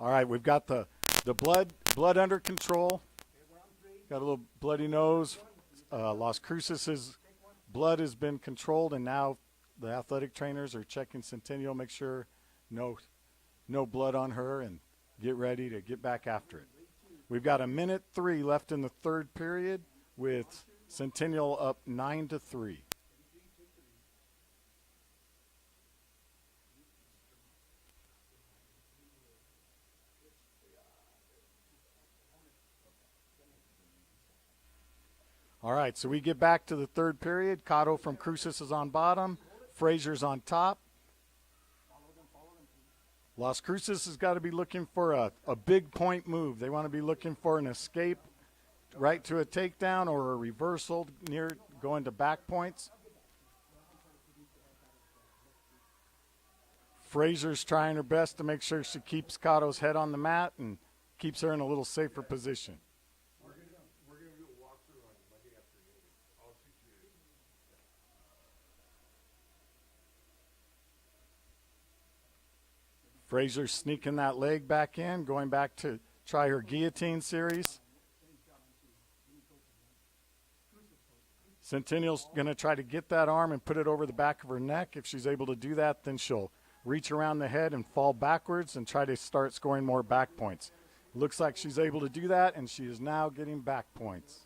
All right, we've got the blood under control. Got a little bloody nose. Las Cruces' blood has been controlled, and now the athletic trainers are checking Centennial, make sure no blood on her, and get ready to get back after it. We've got 1:03 left in the third period with Centennial up 9-3. All right, so we get back to the third period. Cotto from Cruces is on bottom. Frazier's on top. Las Cruces has got to be looking for a big point move. They want to be looking for an escape right to a takedown or a reversal near going to back points. Frazier's trying her best to make sure she keeps Cotto's head on the mat and keeps her in a little safer position. Frazier sneaking that leg back in, going back to try her guillotine series. Centennial's going to try to get that arm and put it over the back of her neck. If she's able to do that, then she'll reach around the head and fall backwards and try to start scoring more back points. Looks like she's able to do that, and she is now getting back points.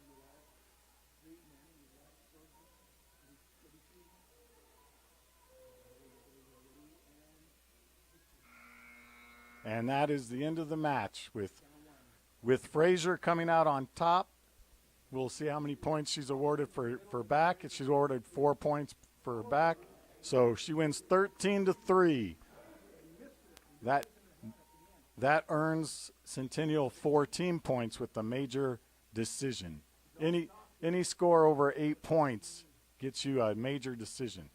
And that is the end of the match with Frazier coming out on top. We'll see how many points she's awarded for back. She's awarded 4 points for back. So she wins 13-3. That earns Centennial 4 team points with a major decision. Any score over 8 points gets you a major decision.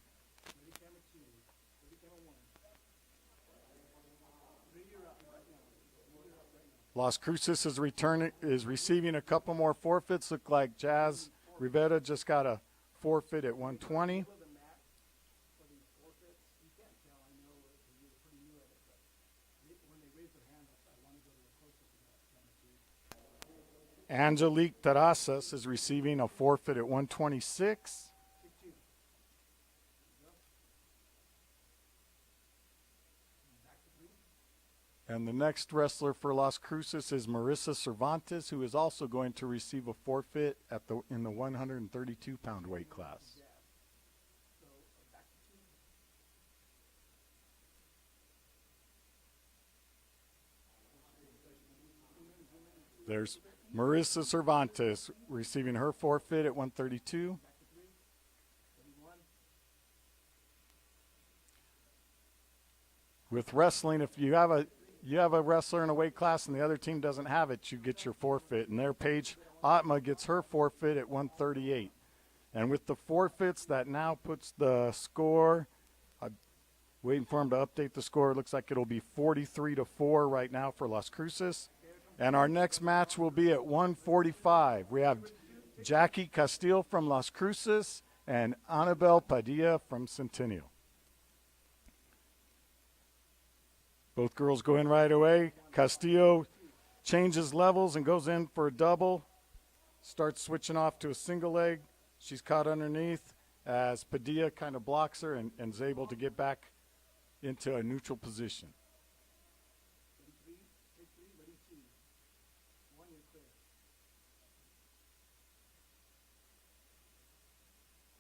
Las Cruces is receiving a couple more forfeits. Look like Jazz Rivera just got a forfeit at 120. Angelique Terrazas is receiving a forfeit at 126. And the next wrestler for Las Cruces is Marissa Cervantes, who is also going to receive a forfeit in the 132-pound weight class. There's Marissa Cervantes receiving her forfeit at 132. With wrestling, if you have a wrestler in a weight class and the other team doesn't have it, you get your forfeit. And there, Paige Atma gets her forfeit at 138. And with the forfeits, that now puts the score, waiting for him to update the score. It looks like it'll be 43-4 right now for Las Cruces. And our next match will be at 145. We have Jackie Castillo from Las Cruces and Annabelle Padilla from Centennial. Both girls go in right away. Castillo changes levels and goes in for a double. Starts switching off to a single leg. She's caught underneath as Padilla kind of blocks her and is able to get back into a neutral position.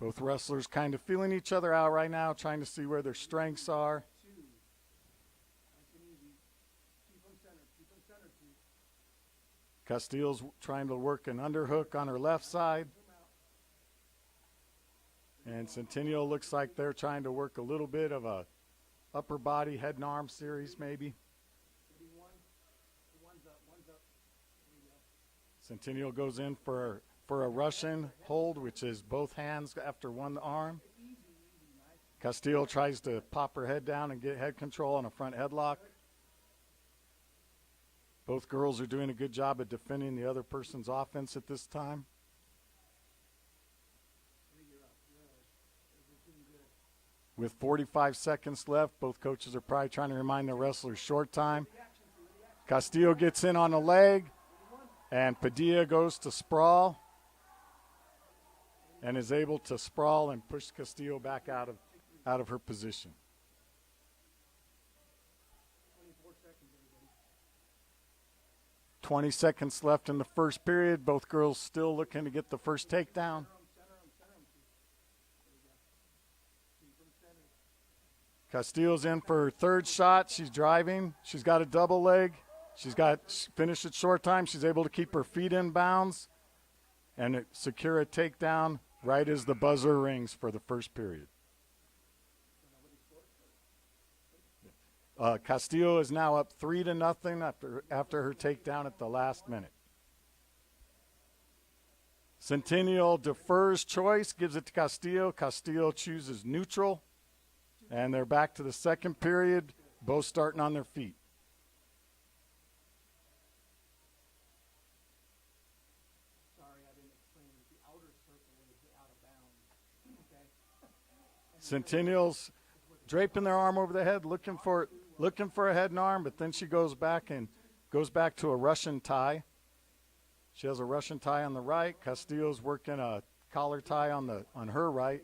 Both wrestlers kind of feeling each other out right now, trying to see where their strengths are. Castillo's trying to work an underhook on her left side. And Centennial looks like they're trying to work a little bit of a upper body head and arm series maybe. Centennial goes in for a Russian hold, which is both hands after one arm. Castillo tries to pop her head down and get head control on a front headlock. Both girls are doing a good job of defending the other person's offense at this time. With 45 seconds left, both coaches are probably trying to remind the wrestlers short time. Castillo gets in on the leg, and Padilla goes to sprawl and is able to sprawl and push Castillo back out of her position. 20 seconds left in the first period. Both girls still looking to get the first takedown. Castillo's in for her third shot. She's driving. She's got a double leg. She's finished at short time. She's able to keep her feet in bounds and secure a takedown right as the buzzer rings for the first period. Castillo is now up 3-0 after her takedown at the last minute. Centennial defers choice, gives it to Castillo. Castillo chooses neutral, and they're back to the second period, both starting on their feet. Centennial's draping their arm over the head, looking for a head and arm, but then she goes back to a Russian tie. She has a Russian tie on the right. Castillo's working a collar tie on her right.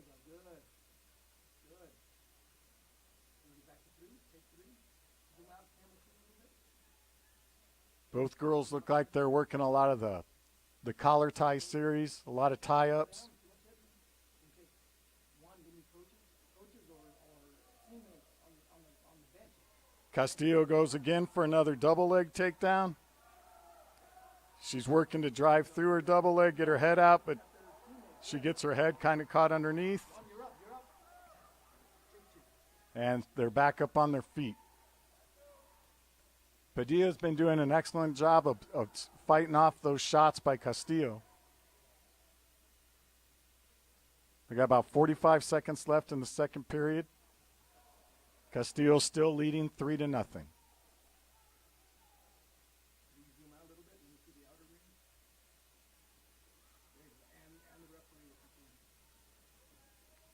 Both girls look like they're working a lot of the collar tie series, a lot of tie-ups. Castillo goes again for another double leg takedown. She's working to drive through her double leg, get her head out, but she gets her head kind of caught underneath. And they're back up on their feet. Padilla's been doing an excellent job of fighting off those shots by Castillo. We got about 45 seconds left in the second period. Castillo still leading 3-0.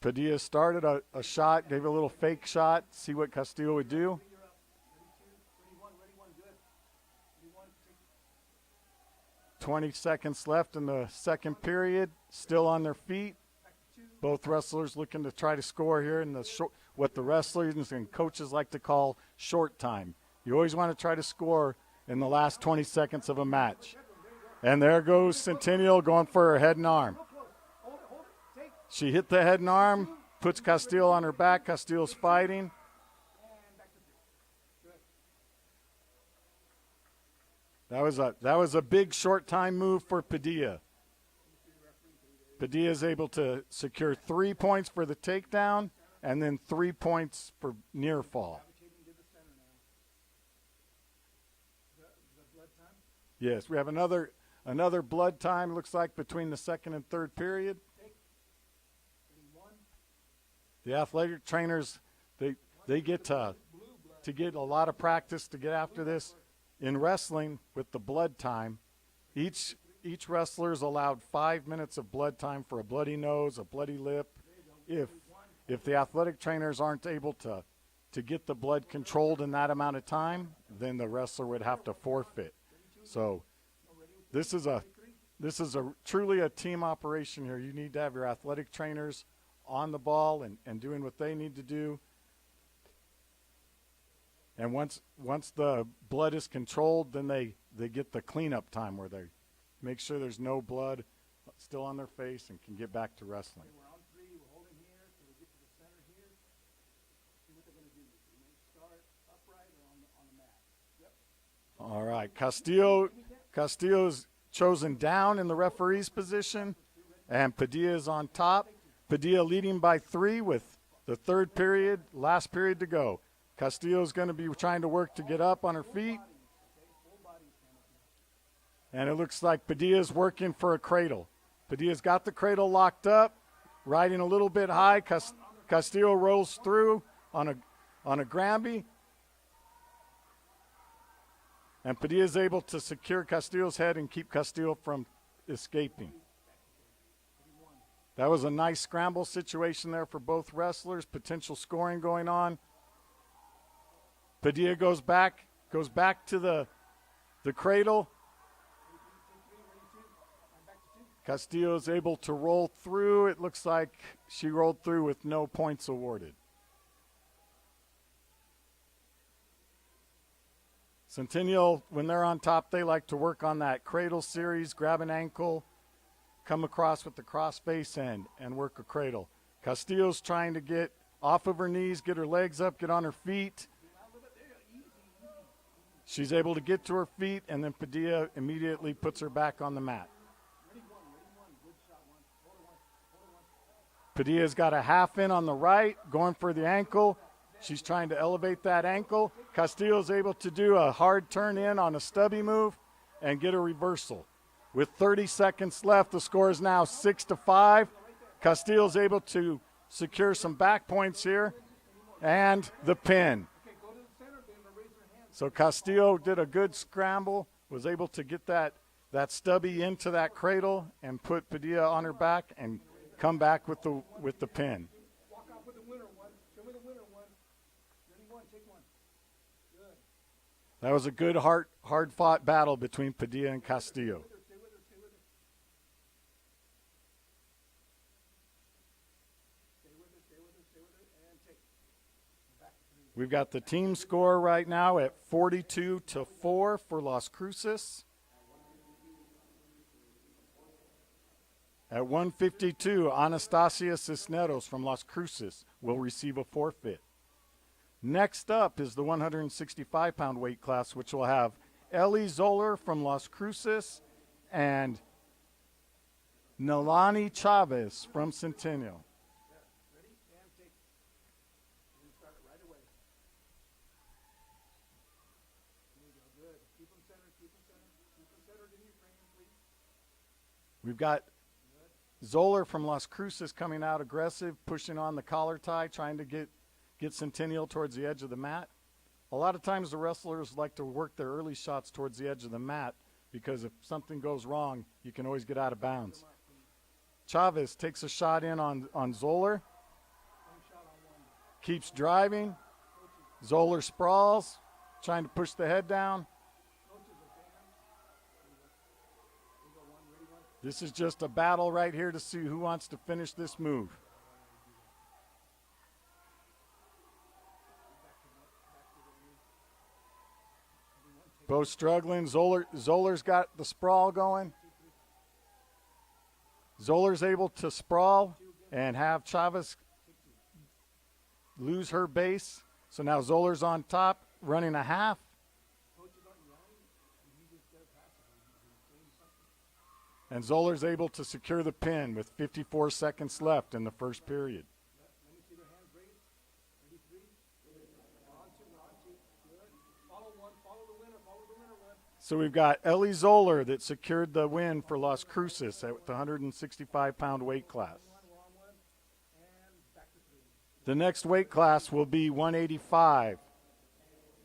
Padilla started a shot, gave a little fake shot, see what Castillo would do. "20 seconds left in the second period, still on their feet. Both wrestlers looking to try to score here in the what the wrestlers and coaches like to call short time. You always want to try to score in the last 20 seconds of a match. And there goes Centennial going for her head and arm. She hit the head and arm, puts Castillo on her back. Castillo's fighting. That was a big short time move for Padilla. Padilla is able to secure 3 points for the takedown and then 3 points for near fall. Yes, we have another blood time, looks like, between the second and third period. The athletic trainers, they get to get a lot of practice to get after this. In wrestling, with the blood time, each wrestler is allowed 5 minutes of blood time for a bloody nose, a bloody lip. If the athletic trainers aren't able to get the blood controlled in that amount of time, then the wrestler would have to forfeit. So this is truly a team operation here. You need to have your athletic trainers on the ball and doing what they need to do. And once the blood is controlled, then they get the cleanup time where they make sure there's no blood still on their face and can get back to wrestling. We're on three. We're holding here. So we get to the center here. See what they're going to do. They may start upright or on the mat. Yep. All right. Castillo's chosen down in the referee's position, and Padilla is on top. Padilla leading by 3 with the third period, last period to go. Castillo's going to be trying to work to get up on her feet. And it looks like Padilla's working for a cradle. Padilla's got the cradle locked up, riding a little bit high. Castillo rolls through on a Granby. And Padilla's able to secure Castillo's head and keep Castillo from escaping. That was a nice scramble situation there for both wrestlers. Potential scoring going on. Padilla goes back to the cradle. Castillo is able to roll through. It looks like she rolled through with no points awarded. Centennial, when they're on top, they like to work on that cradle series, grab an ankle, come across with the cross face end, and work a cradle. Castillo's trying to get off of her knees, get her legs up, get on her feet. She's able to get to her feet, and then Padilla immediately puts her back on the mat. Padilla's got a half in on the right, going for the ankle. She's trying to elevate that ankle. Castillo's able to do a hard turn in on a stubby move and get a reversal. With 30 seconds left, the score is now 6-5. Castillo's able to secure some back points here and the pin. So Castillo did a good scramble, was able to get that stubby into that cradle and put Padilla on her back and come back with the pin. Walk off with the winner one. Show me the winner one. Ready, one, take one. Good. That was a good, hard-fought battle between Padilla and Castillo. Stay with her, stay with her. Stay with her, stay with her, stay with her, and take. Back to three. We've got the team score right now at 42-4 for Las Cruces. At 152, Anastasia Cisneros from Las Cruces will receive a forfeit. Next up is the 165-pound weight class, which will have Ellie Zoller from Las Cruces and Nalani Chavez from Centennial. Ready, and take. And start it right away. There you go, good. Keep them centered, keep them centered. Keep them centered in your frame, please. We've got Zoller from Las Cruces coming out aggressive, pushing on the collar tie, trying to get Centennial towards the edge of the mat. A lot of times the wrestlers like to work their early shots towards the edge of the mat because if something goes wrong, you can always get out of bounds. Chavez takes a shot in on Zoller, keeps driving. Zoller sprawls, trying to push the head down. This is just a battle right here to see who wants to finish this move. Both struggling. Zoller's got the sprawl going. Zoller's able to sprawl and have Chavez lose her base. So now Zoller's on top, running a half. And Zoller's able to secure the pin with 54 seconds left in the first period. Let me see their hands raised. Ready, three. On two. Good. Follow one. Follow the winner one. So we've got Ellie Zoller that secured the win for Las Cruces at the 165-pound weight class. Wrong one. And back to three. The next weight class will be 185.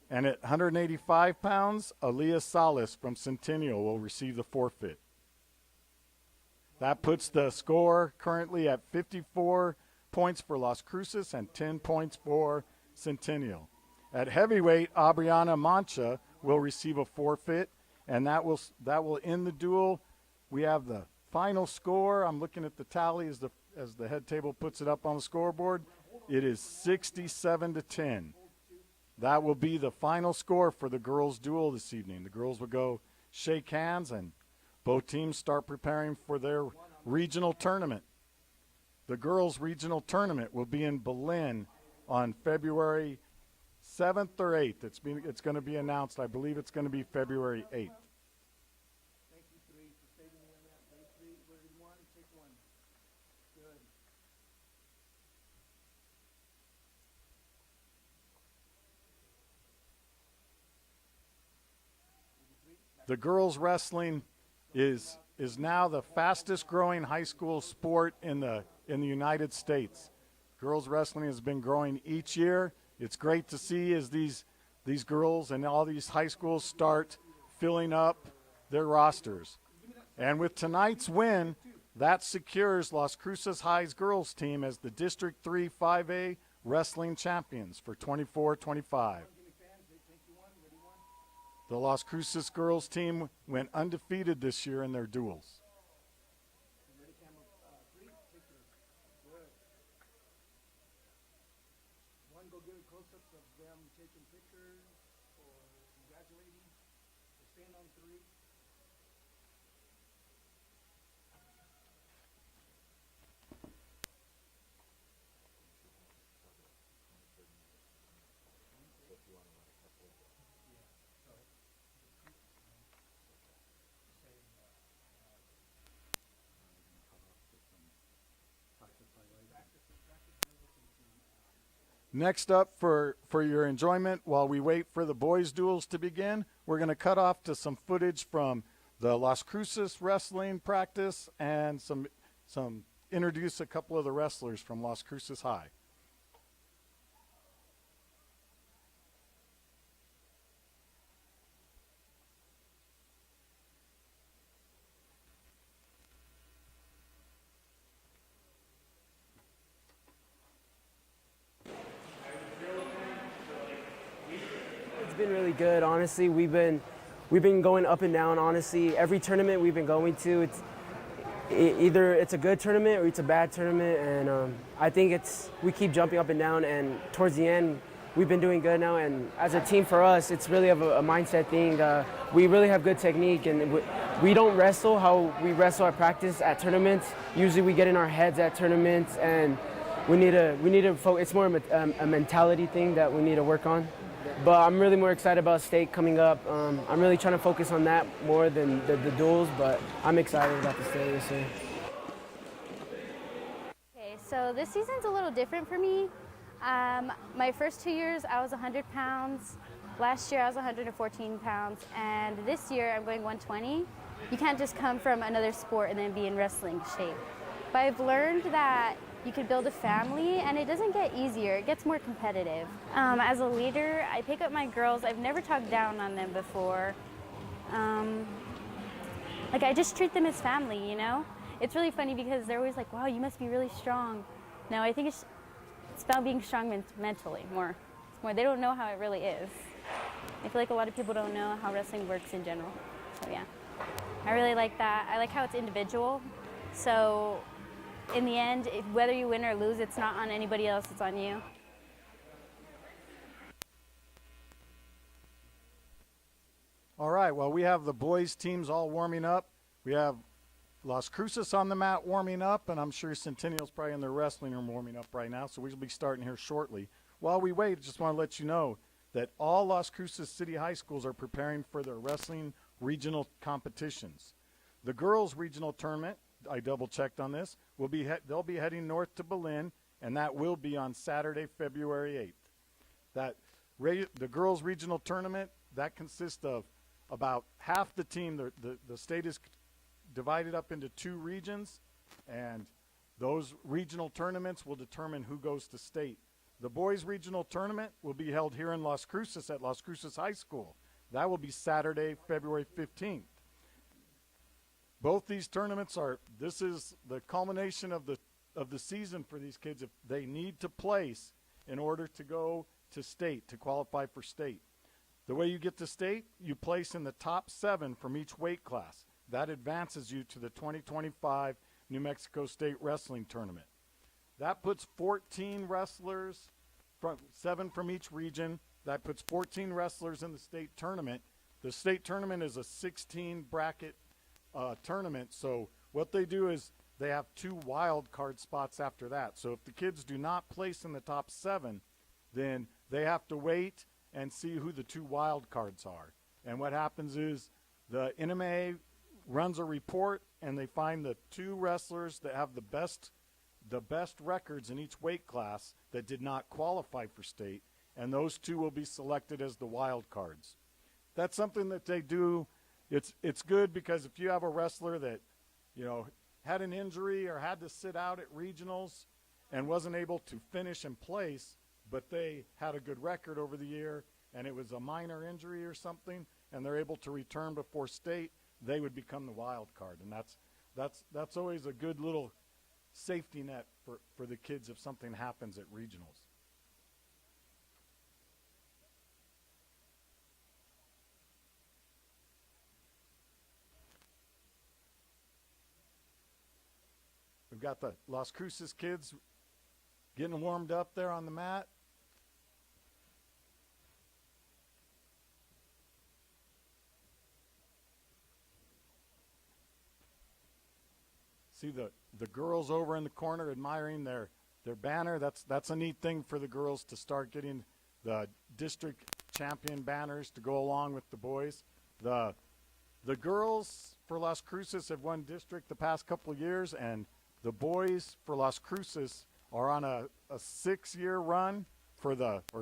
And at 185 pounds, Aaliyah Salas from Centennial will receive the forfeit. That puts the score currently at 54 points for Las Cruces and 10 points for Centennial. At heavyweight, Abriana Mancha will receive a forfeit, and that will end the duel. We have the final score. I'm looking at the tally as the head table puts it up on the scoreboard. It is 67-10. That will be the final score for the girls' duel this evening. The girls will go shake hands, and both teams start preparing for their regional tournament. The girls' regional tournament will be in Berlin on February 7th or 8th. It's going to be announced. I believe it's going to be February 8th. Thank you, three, for saving me on that. Ready, three. Ready, one. Take one. Good. The girls' wrestling is now the fastest growing high school sport in the United States. Girls wrestling has been growing each year. It's great to see as these girls and all these high schools start filling up their rosters. And with tonight's win, that secures Las Cruces High's girls team as the District 3 5A wrestling champions for 24-25. The Las Cruces girls team went undefeated this year in their duels. Ready, camera 3, picture. Good. One, go give close-ups of them taking pictures or congratulating. So stand on 3. Next up, for your enjoyment, while we wait for the boys' duels to begin, we're going to cut off to some footage from the Las Cruces wrestling practice and some introduce a couple of the wrestlers from Las Cruces High. It's been really good, honestly. We've been going up and down, honestly. Every tournament we've been going to, either it's a good tournament or it's a bad tournament, and I think we keep jumping up and down, and towards the end, we've been doing good now, and as a team for us, it's really of a mindset thing. We really have good technique, and we don't wrestle how we wrestle at practice at tournaments. Usually we get in our heads at tournaments, and we need to focus. It's more a mentality thing that we need to work on. But I'm really more excited about state coming up. I'm really trying to focus on that more than the duels, but I'm excited about the state this year. Okay, so this season's a little different for me. My first 2 years, I was 100 pounds. Last year, I was 114 pounds. And this year, I'm going 120. You can't just come from another sport and then be in wrestling shape. But I've learned that you could build a family, and it doesn't get easier. It gets more competitive. As a leader, I pick up my girls. I've never talked down on them before. I just treat them as family, you know? It's really funny because they're always like, wow, you must be really strong. No, I think it's about being strong mentally more. They don't know how it really is. I feel like a lot of people don't know how wrestling works in general. So yeah, I really like that. I like how it's individual. So in the end, whether you win or lose, it's not on anybody else, it's on you. All right, well, we have the boys' teams all warming up. We have Las Cruces on the mat warming up, and I'm sure Centennial's probably in their wrestling room warming up right now, so we'll be starting here shortly. While we wait, I just want to let you know that all Las Cruces City High Schools are preparing for their wrestling regional competitions. The girls' regional tournament, I double-checked on this, they'll be heading north to Berlin, and that will be on Saturday, February 8th. The girls' regional tournament, that consists of about half the team. The state is divided up into 2 regions, and those regional tournaments will determine who goes to state. The boys' regional tournament will be held here in Las Cruces at Las Cruces High School. That will be Saturday, February 15th. Both these tournaments this is the culmination of the season for these kids. If they need to place in order to go to state, to qualify for state. The way you get to state, you place in the top 7 from each weight class. That advances you to the 2025 New Mexico State Wrestling Tournament. That puts 14 wrestlers, 7 from each region. That puts 14 wrestlers in the state tournament. The state tournament is a 16 bracket tournament. So what they do is they have 2 wild card spots after that. So if the kids do not place in the top 7, then they have to wait and see who the 2 wild cards are. And what happens is the NMA runs a report, and they find the 2 wrestlers that have the best records in each weight class that did not qualify for state, and those 2 will be selected as the wild cards. That's something that they do. It's good because if you have a wrestler that, had an injury or had to sit out at regionals and wasn't able to finish in place, but they had a good record over the year and it was a minor injury or something, and they're able to return before state, they would become the wild card. And that's always a good little safety net for the kids if something happens at regionals. got the Las Cruces kids getting warmed up there on the mat. See the girls over in the corner admiring their banner. That's a neat thing for the girls to start getting the district champion banners to go along with the boys. The girls for Las Cruces have won district the past couple of years, and the boys for Las Cruces are on a 6-year run or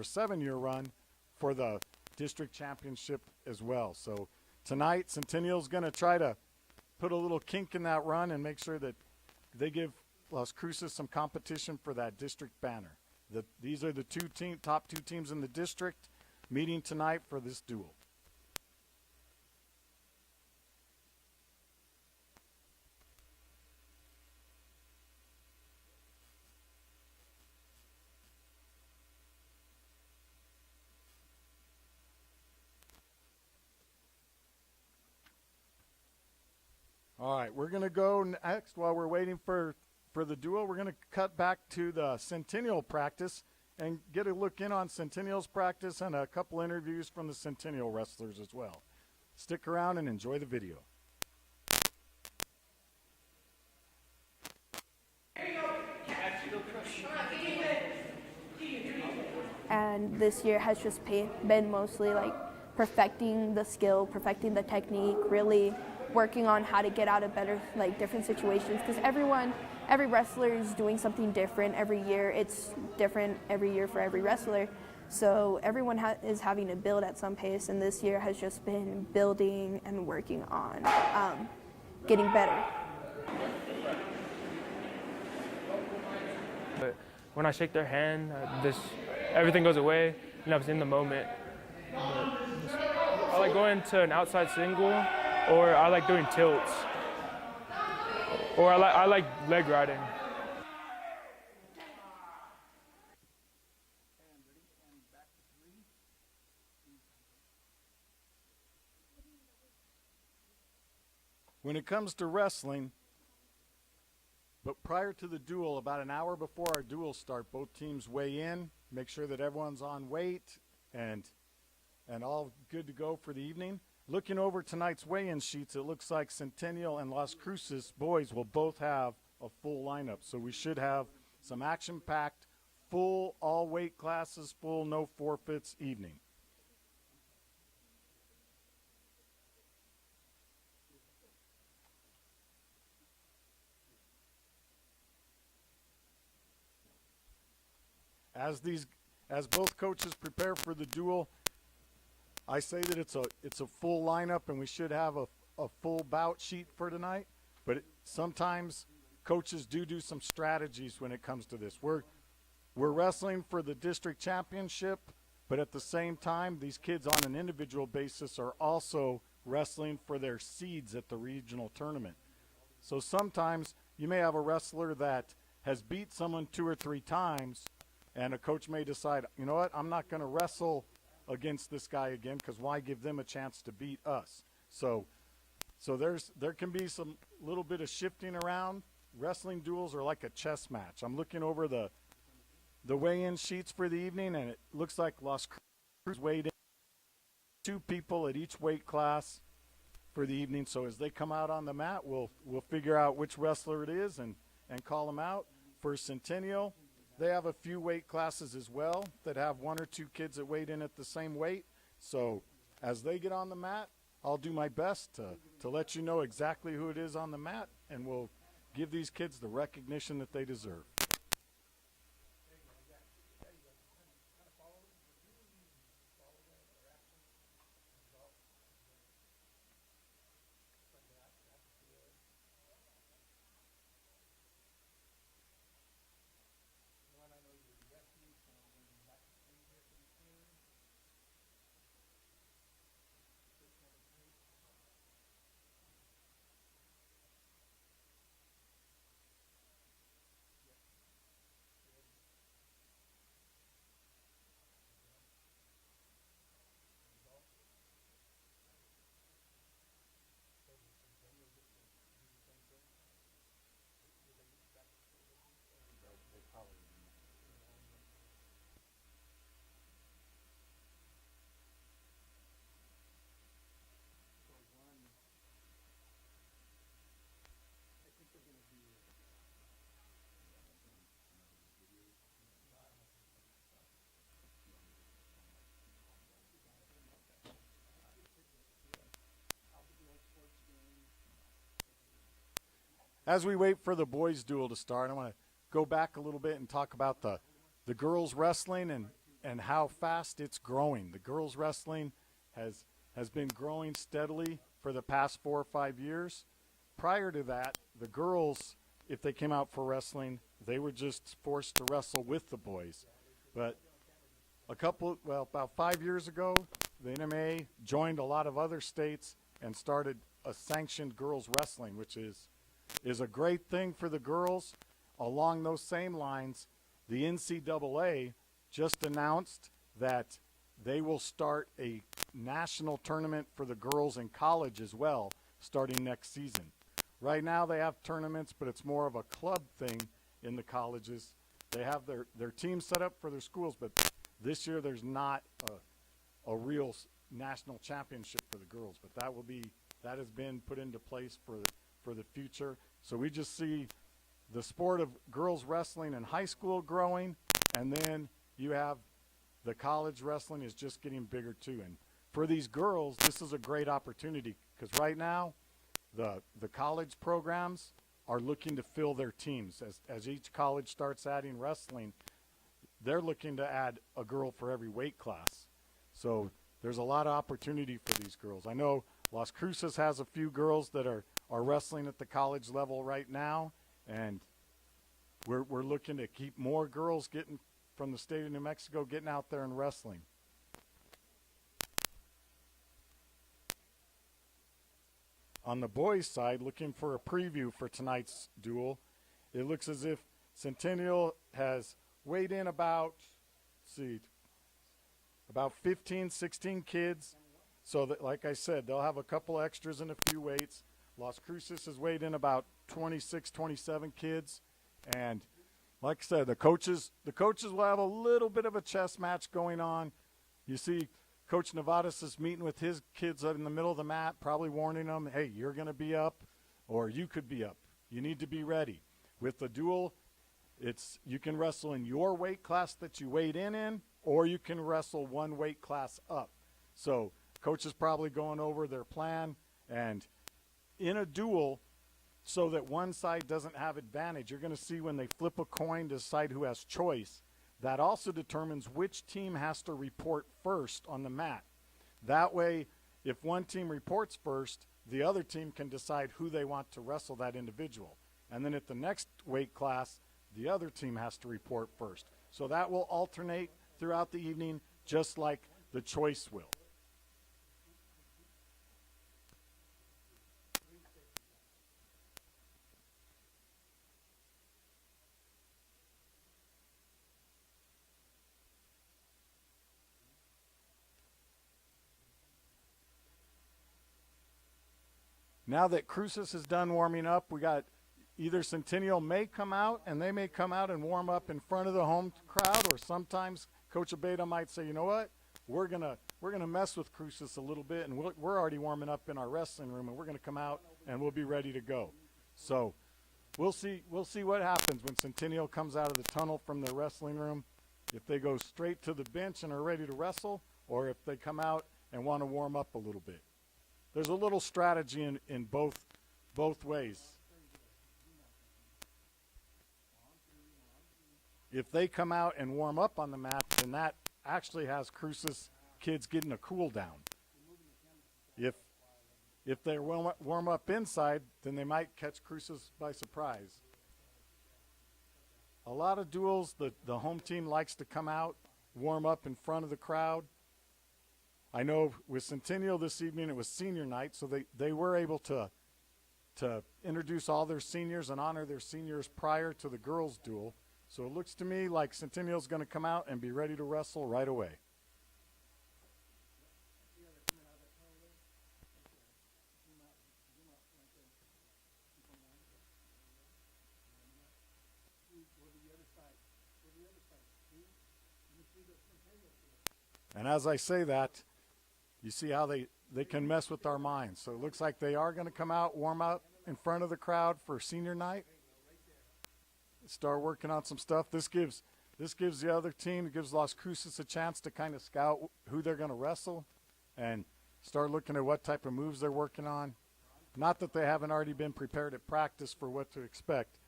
7-year run for the district championship as well. So tonight, Centennial's going to try to put a little kink in that run and make sure that they give Las Cruces some competition for that district banner. These are the top two teams in the district meeting tonight for this duel. All right, we're going to go next while we're waiting for the duel. We're going to cut back to the Centennial practice and get a look in on Centennial's practice and a couple interviews from the Centennial wrestlers as well. Stick around and enjoy the video. And this year has just been mostly like perfecting the skill, perfecting the technique, really working on how to get out of better, like different situations, because every wrestler is doing something different every year. It's different every year for every wrestler. So everyone is having to build at some pace, and this year has just been building and working on getting better. But when I shake their hand, everything goes away, and I was in the moment. I like going to an outside single, or I like doing tilts, or I like leg riding. When it comes to wrestling, but prior to the duel, about an hour before our duels start, both teams weigh in, make sure that everyone's on weight and all good to go for the evening. Looking over tonight's weigh-in sheets, it looks like Centennial and Las Cruces boys will both have a full lineup. So we should have some action-packed, full all weight classes, full no forfeits evening. As both coaches prepare for the duel, I say that it's a full lineup, and we should have a full bout sheet for tonight. But sometimes coaches do some strategies when it comes to this. We're wrestling for the district championship, but at the same time, these kids on an individual basis are also wrestling for their seeds at the regional tournament. So sometimes you may have a wrestler that has beat someone 2 or 3 times, and a coach may decide, you know what, I'm not going to wrestle against this guy again, because why give them a chance to beat us? So there can be some little bit of shifting around. Wrestling duels are like a chess match. I'm looking over the weigh-in sheets for the evening, and it looks like Las Cruces weighed in 2 people at each weight class for the evening. So as they come out on the mat, we'll figure out which wrestler it is and call them out. For Centennial, they have a few weight classes as well that have 1 or 2 kids that weighed in at the same weight. So as they get on the mat, I'll do my best to let you know exactly who it is on the mat, and we'll give these kids the recognition that they deserve. as we wait for the boys' duel to start, I want to go back a little bit and talk about the girls' wrestling and how fast it's growing. The girls' wrestling has been growing steadily for the past 4 or 5 years. Prior to that, the girls, if they came out for wrestling, they were just forced to wrestle with the boys. But about 5 years ago, the NMA joined a lot of other states and started a sanctioned girls wrestling, which is a great thing for the girls. Along those same lines, the NCAA just announced that they will start a national tournament for the girls in college as well, starting next season. Right now they have tournaments, but it's more of a club thing in the colleges. They have their teams set up for their schools, but this year there's not a real national championship for the girls. But that has been put into place for the future. So we just see the sport of girls wrestling in high school growing, and then you have the college wrestling is just getting bigger too. And for these girls, this is a great opportunity because right now the college programs are looking to fill their teams. As each college starts adding wrestling, they're looking to add a girl for every weight class. So there's a lot of opportunity for these girls. I know Las Cruces has a few girls that are wrestling at the college level right now, and we're looking to keep more girls getting from the state of New Mexico getting out there and wrestling. On the boys' side, looking for a preview for tonight's duel, it looks as if Centennial has weighed in about 15, 16 kids. So that, like I said, they'll have a couple extras and a few weights. Las Cruces has weighed in about 26, 27 kids. And like I said, the coaches will have a little bit of a chess match going on. You see Coach Nevadas is meeting with his kids in the middle of the mat, probably warning them, hey, you're going to be up or you could be up. You need to be ready. With the duel, you can wrestle in your weight class that you weighed in, or you can wrestle one weight class up. So coach is probably going over their plan, and in a duel, so that one side doesn't have advantage, you're going to see when they flip a coin to decide who has choice. That also determines which team has to report first on the mat. That way, if one team reports first, the other team can decide who they want to wrestle that individual. And then at the next weight class, the other team has to report first. So that will alternate throughout the evening, just like the choice will. Now that Cruces is done warming up, we got either Centennial may come out, and they may come out and warm up in front of the home crowd, or sometimes Coach Abeda might say, you know what, we're gonna mess with Cruces a little bit, and we're already warming up in our wrestling room, and we're gonna come out and we'll be ready to go. So we'll see what happens when Centennial comes out of the tunnel from their wrestling room, if they go straight to the bench and are ready to wrestle, or if they come out and want to warm up a little bit. There's a little strategy in both ways. If they come out and warm up on the mat, then that actually has Cruces kids getting a cool down. If they warm up inside, then they might catch Cruces by surprise. A lot of duels, the home team likes to come out, warm up in front of the crowd. I know with Centennial this evening, it was senior night, so they were able to introduce all their seniors and honor their seniors prior to the girls' duel. So it looks to me like Centennial's going to come out and be ready to wrestle right away. And as I say that, you see how they can mess with our minds. So it looks like they are going to come out, warm up in front of the crowd for senior night. Start working on some stuff. This gives the other team, it gives Las Cruces a chance to kind of scout who they're going to wrestle and start looking at what type of moves they're working on. Not that they haven't already been prepared at practice for what to expect,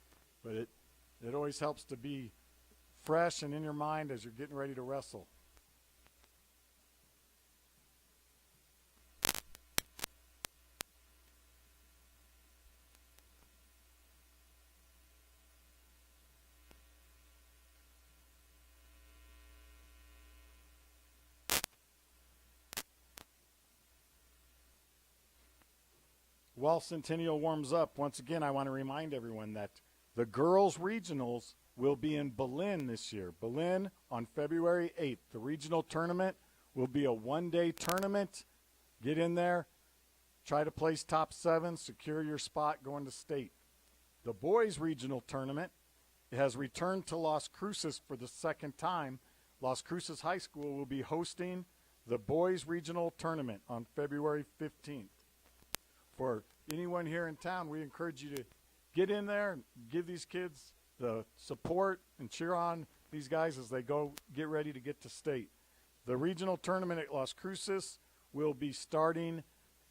but it always helps to be fresh and in your mind as you're getting ready to wrestle. While Centennial warms up, once again, I want to remind everyone that the girls' regionals will be in Berlin this year. Berlin on February 8th. The regional tournament will be a one-day tournament. Get in there, try to place top 7, secure your spot going to state. The boys' regional tournament has returned to Las Cruces for the second time. Las Cruces High School will be hosting the boys' regional tournament on February 15th. For anyone here in town, we encourage you to get in there and give these kids the support and cheer on these guys as they go get ready to get to state. The regional tournament at Las Cruces will be starting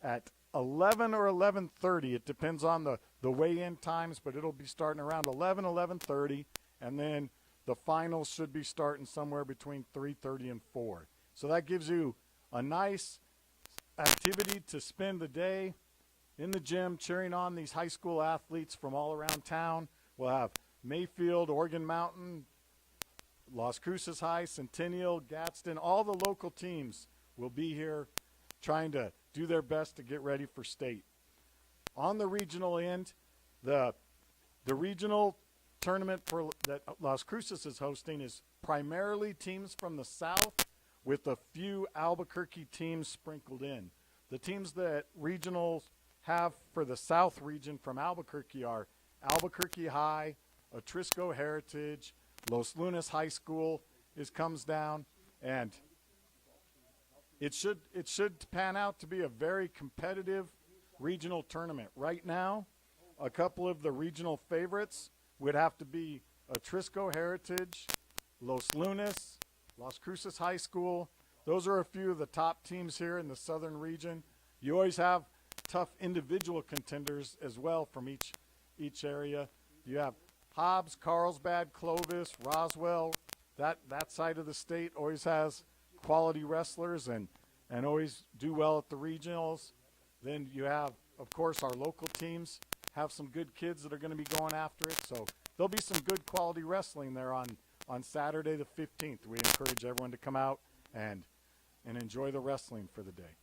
at 11 or 11:30. It depends on the weigh-in times, but it'll be starting around 11:30, and then the finals should be starting somewhere between 3:30 and 4. So that gives you a nice activity to spend the day in the gym cheering on these high school athletes from all around town. We'll have Mayfield, Oregon Mountain, Las Cruces High, Centennial, Gadsden, all the local teams will be here trying to do their best to get ready for state. On the regional end, the regional tournament that Las Cruces is hosting is primarily teams from the south with a few Albuquerque teams sprinkled in. The teams that regionals have for the south region from Albuquerque are Albuquerque High, Atrisco Heritage, Los Lunas High School comes down, and it should pan out to be a very competitive regional tournament. Right now, a couple of the regional favorites would have to be Atrisco Heritage, Los Lunas, Las Cruces High School. Those are a few of the top teams here in the southern region. You always have tough individual contenders as well from each area. You have Hobbs, Carlsbad, Clovis, Roswell. That side of the state always has quality wrestlers and always do well at the regionals. Then you have, of course, our local teams have some good kids that are going to be going after it. So there'll be some good quality wrestling there on Saturday the 15th. We encourage everyone to come out and enjoy the wrestling for the day.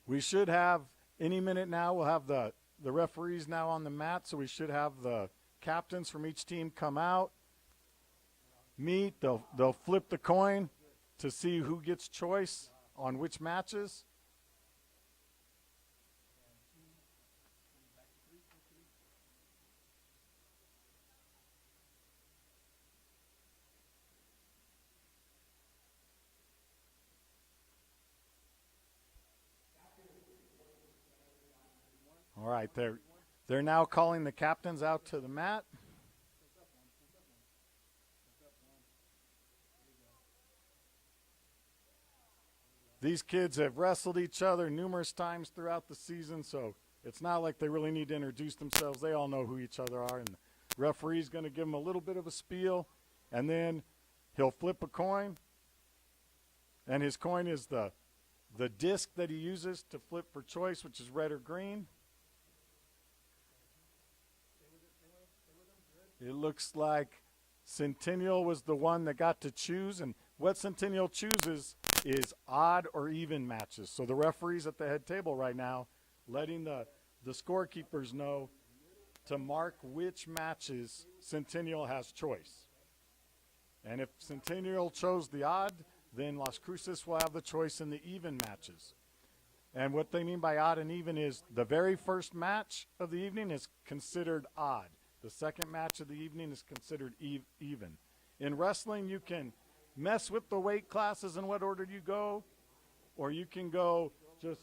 We should have, any minute now, we'll have the referees now on the mat, so we should have the captains from each team come out, meet, they'll flip the coin to see who gets choice on which matches. All right, they're now calling the captains out to the mat. These kids have wrestled each other numerous times throughout the season, so it's not like they really need to introduce themselves. They all know who each other are, and the referee's going to give them a little bit of a spiel, and then he'll flip a coin, and his coin is the disc that he uses to flip for choice, which is red or green. It looks like Centennial was the one that got to choose, and what Centennial chooses is odd or even matches. So the referees at the head table right now letting the scorekeepers know to mark which matches Centennial has choice. And if Centennial chose the odd, then Las Cruces will have the choice in the even matches. And what they mean by odd and even is the very first match of the evening is considered odd. The second match of the evening is considered even. In wrestling, you can mess with the weight classes in what order you go, or you can go just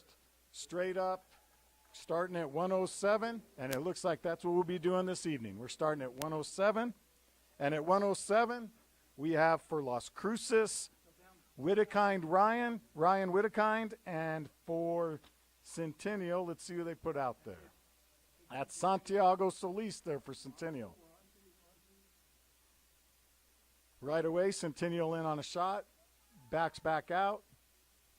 straight up starting at 107, and it looks like that's what we'll be doing this evening. We're starting at 107, and at 107, we have for Las Cruces, Whittekind Ryan Whittekind, and for Centennial, let's see who they put out there. That's Santiago Solis there for Centennial. Right away, Centennial in on a shot, backs back out.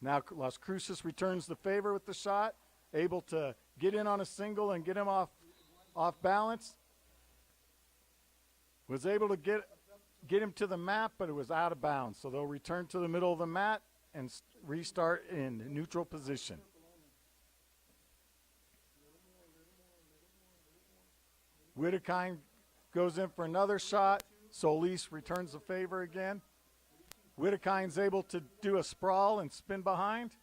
Now Las Cruces returns the favor with the shot, able to get in on a single and get him off balance. Was able to get him to the mat, but it was out of bounds. So they'll return to the middle of the mat and restart in neutral position. Whittekind goes in for another shot. Solis returns the favor again. Whittekind's able to do a sprawl and spin behind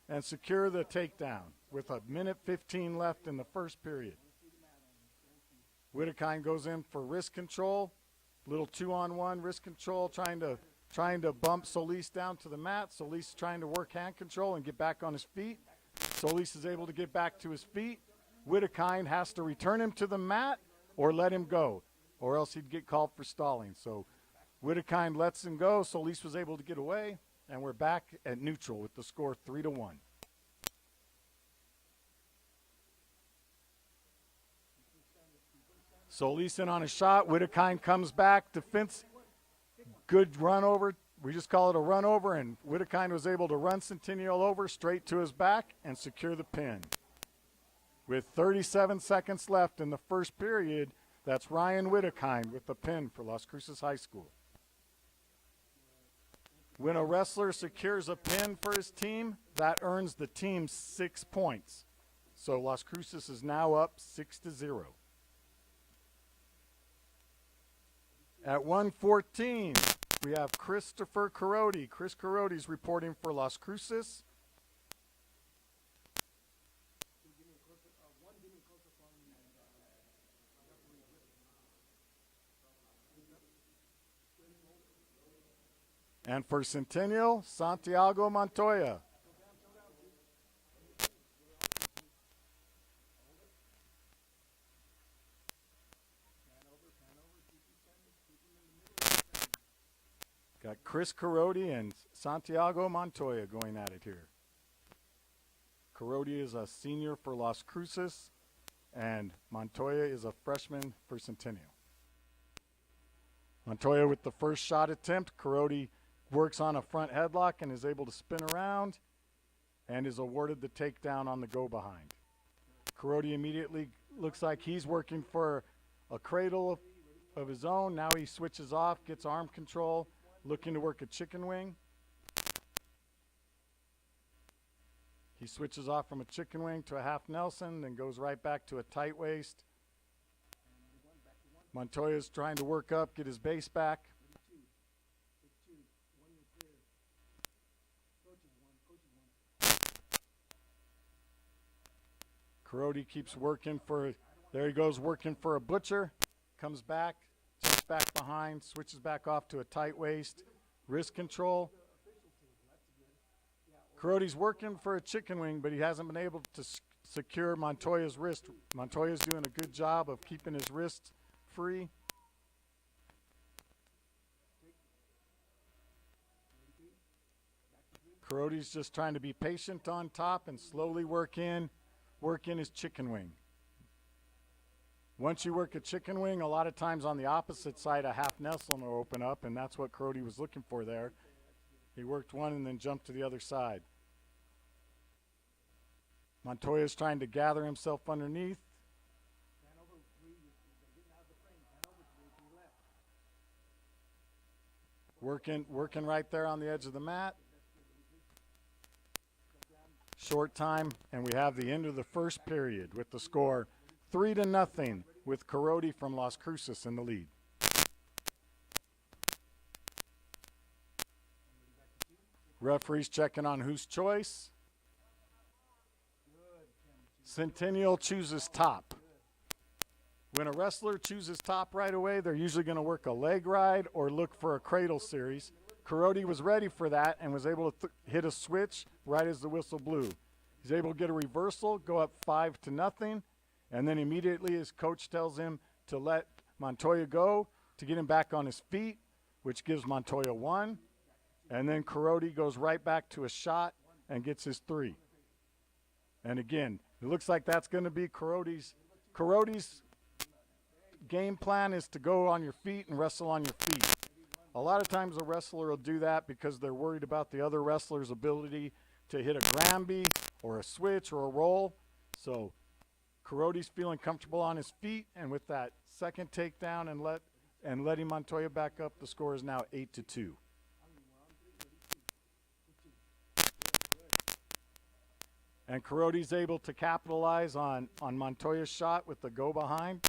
and secure the takedown with a minute 15 left in the first period. Whittekind goes in for wrist control, little 2-on-1 wrist control, trying to bump Solis down to the mat. Solis trying to work hand control and get back on his feet. Solis is able to get back to his feet. Whittekind has to return him to the mat or let him go, or else he'd get called for stalling. So Whittekind lets him go. Solis was able to get away, and we're back at neutral with the score 3-1. Solis in on a shot. Whittekind comes back. Defense, good run over. We just call it a run over, and Whittekind was able to run Centennial over straight to his back and secure the pin. With 37 seconds left in the first period, that's Ryan Whittekind with the pin for Las Cruces High School. When a wrestler secures a pin for his team, that earns the team 6 points. So Las Cruces is now up 6-0. At 1:14, we have Christopher Carodi. Chris Carodi's reporting for Las Cruces. And for Centennial, Santiago Montoya. Got Chris Carodi and Santiago Montoya going at it here. Carodi is a senior for Las Cruces, and Montoya is a freshman for Centennial. Montoya with the first shot attempt. Carodi works on a front headlock and is able to spin around and is awarded the takedown on the go behind. Carodi immediately looks like he's working for a cradle of his own. Now he switches off, gets arm control, looking to work a chicken wing. He switches off from a chicken wing to a half Nelson, then goes right back to a tight waist. Montoya's trying to work up, get his base back. Carodi keeps working for, there he goes, working for a butcher. Comes back, jumps back behind, switches back off to a tight waist. Wrist control. Carodi's working for a chicken wing, but he hasn't been able to secure Montoya's wrist. Montoya's doing a good job of keeping his wrist free. Carodi's just trying to be patient on top and slowly work in his chicken wing. Once you work a chicken wing, a lot of times on the opposite side, a half Nelson will open up, and that's what Carodi was looking for there. He worked one and then jumped to the other side. Montoya's trying to gather himself underneath. Working right there on the edge of the mat. Short time, and we have the end of the first period with the score 3-0 with Carodi from Las Cruces in the lead. Referees checking on whose choice. Centennial chooses top. When a wrestler chooses top right away, they're usually going to work a leg ride or look for a cradle series. Carodi was ready for that and was able to hit a switch right as the whistle blew. He's able to get a reversal, go up 5-0, and then immediately his coach tells him to let Montoya go to get him back on his feet, which gives Montoya 1. And then Carodi goes right back to a shot and gets his 3. And again, it looks like that's going to be Carodi's game plan is to go on your feet and wrestle on your feet. A lot of times a wrestler will do that because they're worried about the other wrestler's ability to hit a Granby or a switch or a roll. So Carodi's feeling comfortable on his feet, and with that second takedown and letting Montoya back up, the score is now 8-2. And Carodi's able to capitalize on Montoya's shot with the go behind.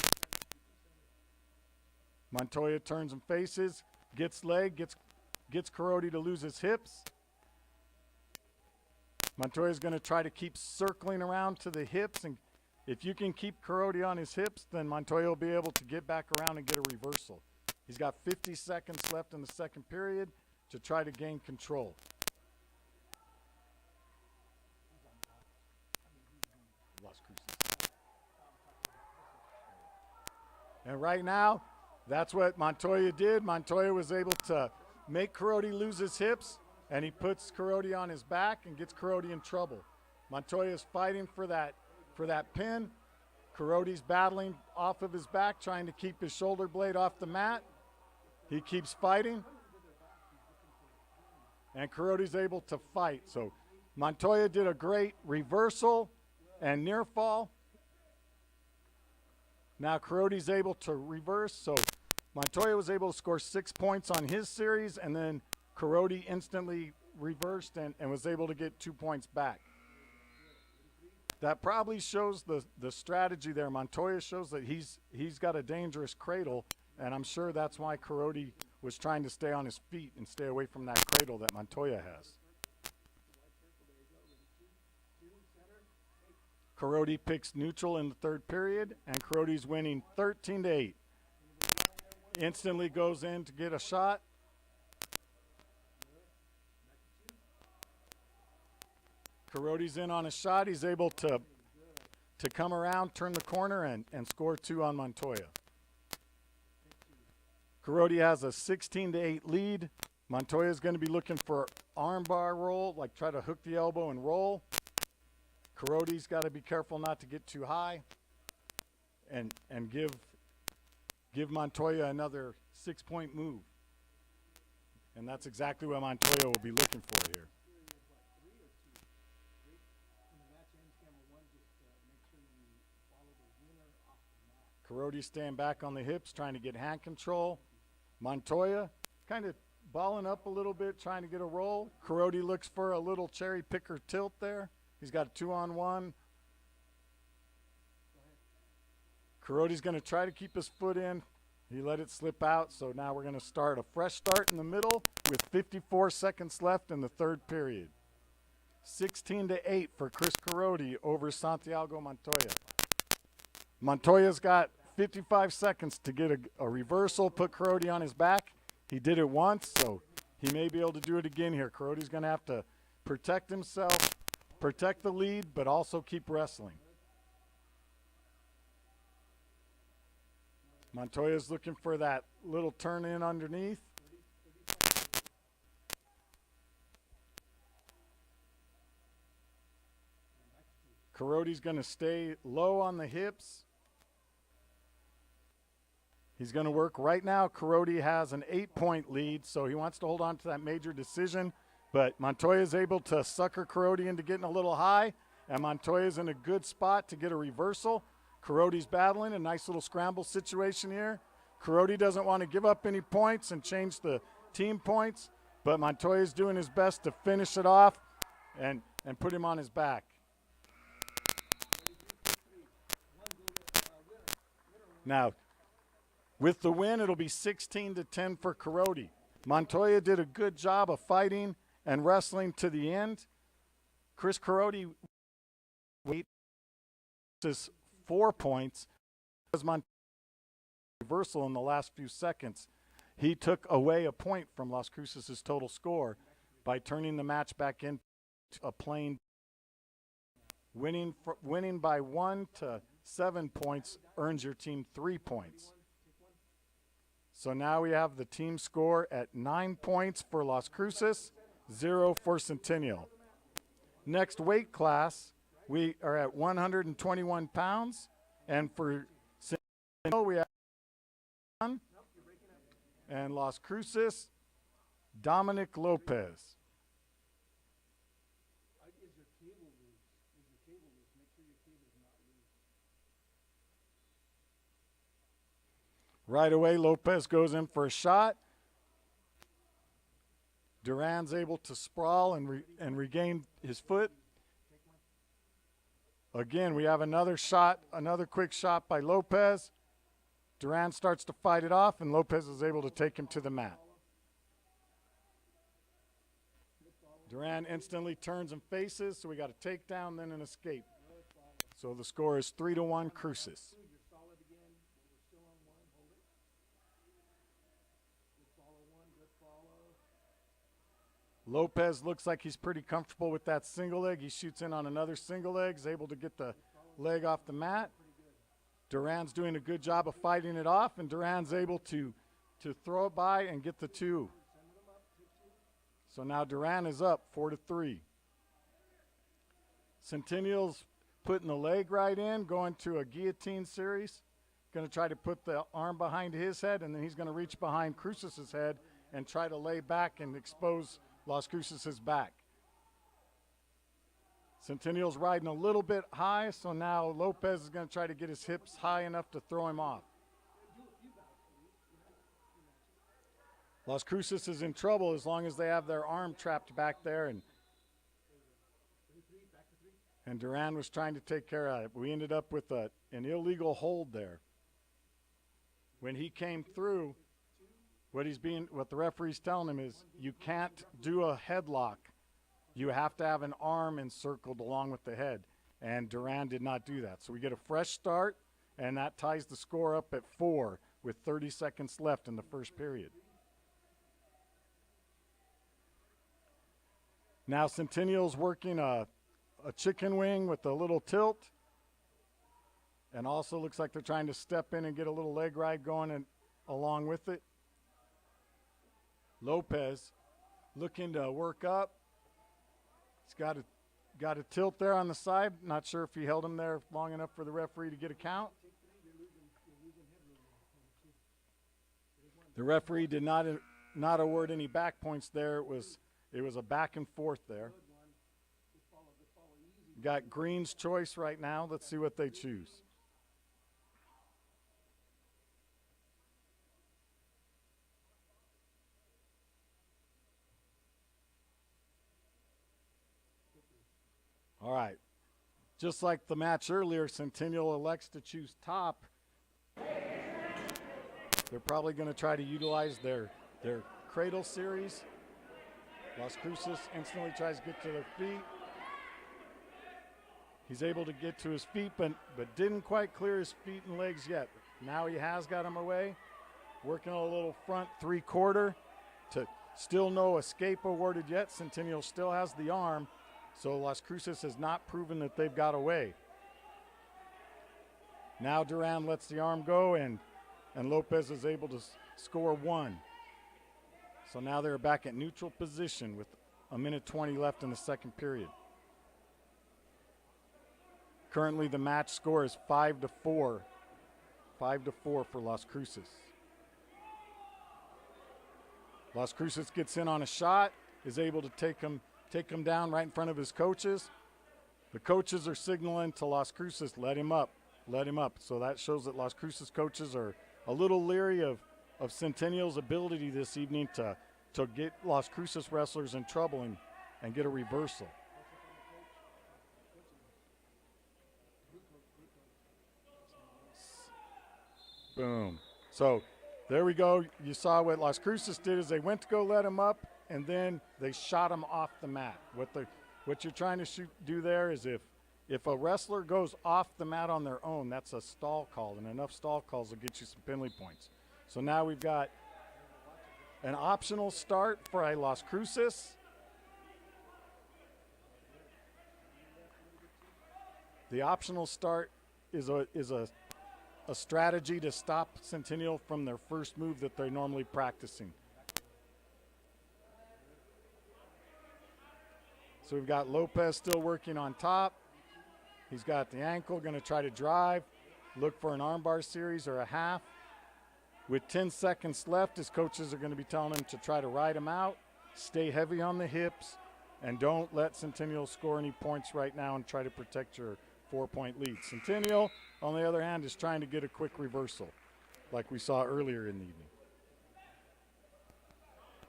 Montoya turns and faces, gets leg, gets Carodi to lose his hips. Montoya's going to try to keep circling around to the hips, and if you can keep Carodi on his hips, then Montoya will be able to get back around and get a reversal. He's got 50 seconds left in the second period to try to gain control. Las Cruces. And right now, that's what Montoya did. Montoya was able to make Carodi lose his hips, and he puts Carodi on his back and gets Carodi in trouble. Montoya is fighting for that pin. Carodi's battling off of his back, trying to keep his shoulder blade off the mat. He keeps fighting, and Carodi's able to fight. So Montoya did a great reversal and near fall. Now Carodi's able to reverse, so Montoya was able to score 6 points on his series, and then Carodi instantly reversed and was able to get 2 points back. That probably shows the strategy there. Montoya shows that he's got a dangerous cradle, and I'm sure that's why Carodi was trying to stay on his feet and stay away from that cradle that Montoya has. Carodi picks neutral in the third period, and Carodi's winning 13-8. Instantly goes in to get a shot. Carodi's in on a shot. He's able to come around, turn the corner, and score 2 on Montoya. Carodi has a 16-8 lead. Montoya's going to be looking for arm bar roll, like try to hook the elbow and roll. Carodi's got to be careful not to get too high and give Montoya another 6-point move. And that's exactly what Montoya will be looking for here. Carodi staying back on the hips, trying to get hand control. Montoya kind of balling up a little bit, trying to get a roll. Carodi looks for a little cherry picker tilt there. He's got a 2-on-1. Carodi's going to try to keep his foot in. He let it slip out, so now we're going to start a fresh start in the middle with 54 seconds left in the third period. 16-8 for Chris Carodi over Santiago Montoya. Montoya's got 55 seconds to get a reversal, put Carodi on his back. He did it once, so he may be able to do it again here. Carodi's going to have to protect himself, protect the lead, but also keep wrestling. Montoya's looking for that little turn in underneath. Carodi's going to stay low on the hips. He's going to work right now. Carodi has an 8-point lead, so he wants to hold on to that major decision. But Montoya is able to sucker Carodi into getting a little high, and Montoya's in a good spot to get a reversal. Carodi's battling, a nice little scramble situation here. Carodi doesn't want to give up any points and change the team points, but Montoya's doing his best to finish it off and put him on his back. Now, with the win, it'll be 16-10 for Carodi. Montoya did a good job of fighting and wrestling to the end. Chris Carodi is 4 points. As Montoya reversal in the last few seconds, he took away a point from Las Cruces' total score by turning the match back into a plain. Winning by 1 to 7 points earns your team 3 points. So now we have the team score at 9 points for Las Cruces, 0 for Centennial. Next weight class, we are at 121 pounds, and for Centennial we have and Las Cruces, Dominic Lopez. Is your cable loose? Is your cable loose? Make sure your cable's not loose. Right away, Lopez goes in for a shot. Duran's able to sprawl and regain his foot. Again, we have another shot, another quick shot by Lopez. Duran starts to fight it off, and Lopez is able to take him to the mat. Duran instantly turns and faces, so we got a takedown, then an escape. So the score is 3-1 Cruces. Lopez looks like he's pretty comfortable with that single leg. He shoots in on another single leg, is able to get the leg off the mat. Duran's doing a good job of fighting it off, and Duran's able to throw it by and get the 2. So now Duran is up 4-3. Centennial's putting the leg right in, going to a guillotine series. Going to try to put the arm behind his head, and then he's going to reach behind Cruces' head and try to lay back and expose Las Cruces' back. Centennial's riding a little bit high, so now Lopez is going to try to get his hips high enough to throw him off. Las Cruces is in trouble as long as they have their arm trapped back there, and Duran was trying to take care of it. We ended up with an illegal hold there. When he came through, what the referee's telling him is you can't do a headlock. You have to have an arm encircled along with the head, and Duran did not do that. So we get a fresh start, and that ties the score up at 4 with 30 seconds left in the first period. Now Centennial's working a chicken wing with a little tilt, and also looks like they're trying to step in and get a little leg ride going along with it. Lopez looking to work up. He's got a tilt there on the side. Not sure if he held him there long enough for the referee to get a count. The referee did not award any back points there. It was a back and forth there. Got Green's choice right now. Let's see what they choose. All right. Just like the match earlier, Centennial elects to choose top. They're probably going to try to utilize their cradle series. Las Cruces instantly tries to get to their feet. He's able to get to his feet, but didn't quite clear his feet and legs yet. Now he has got him away. Working a little front 3/4 to still no escape awarded yet. Centennial still has the arm. So Las Cruces has not proven that they've got away. Now Duran lets the arm go, and Lopez is able to score 1. So now they're back at neutral position with 1:20 left in the second period. Currently the match score is 5-4. 5-4 for Las Cruces. Las Cruces gets in on a shot, is able to take him down right in front of his coaches. The coaches are signaling to Las Cruces, let him up. So that shows that Las Cruces coaches are a little leery of Centennial's ability this evening to get Las Cruces wrestlers in trouble and get a reversal. Boom. So there we go. You saw what Las Cruces did is they went to go let him up, and then they shot him off the mat. What you're trying to do there is if a wrestler goes off the mat on their own, that's a stall call, and enough stall calls will get you some penalty points. So now we've got an optional start for a Las Cruces. The optional start is a strategy to stop Centennial from their first move that they're normally practicing. So we've got Lopez still working on top. He's got the ankle, going to try to drive, look for an armbar series or a half. With 10 seconds left, his coaches are going to be telling him to try to ride him out, stay heavy on the hips, and don't let Centennial score any points right now and try to protect your 4-point lead. Centennial, on the other hand, is trying to get a quick reversal like we saw earlier in the evening.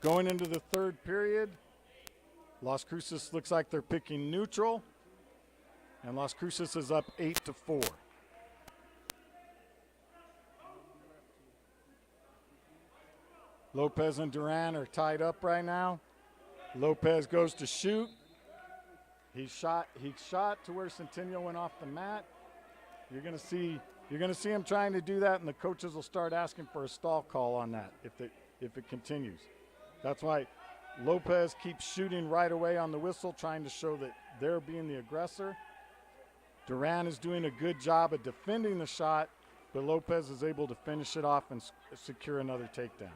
Going into the third period, Las Cruces looks like they're picking neutral, and Las Cruces is up 8-4. Lopez and Duran are tied up right now. Lopez goes to shoot. He shot to where Centennial went off the mat. You're going to see him trying to do that, and the coaches will start asking for a stall call on that if it continues. That's why Lopez keeps shooting right away on the whistle, trying to show that they're being the aggressor. Duran is doing a good job of defending the shot, but Lopez is able to finish it off and secure another takedown.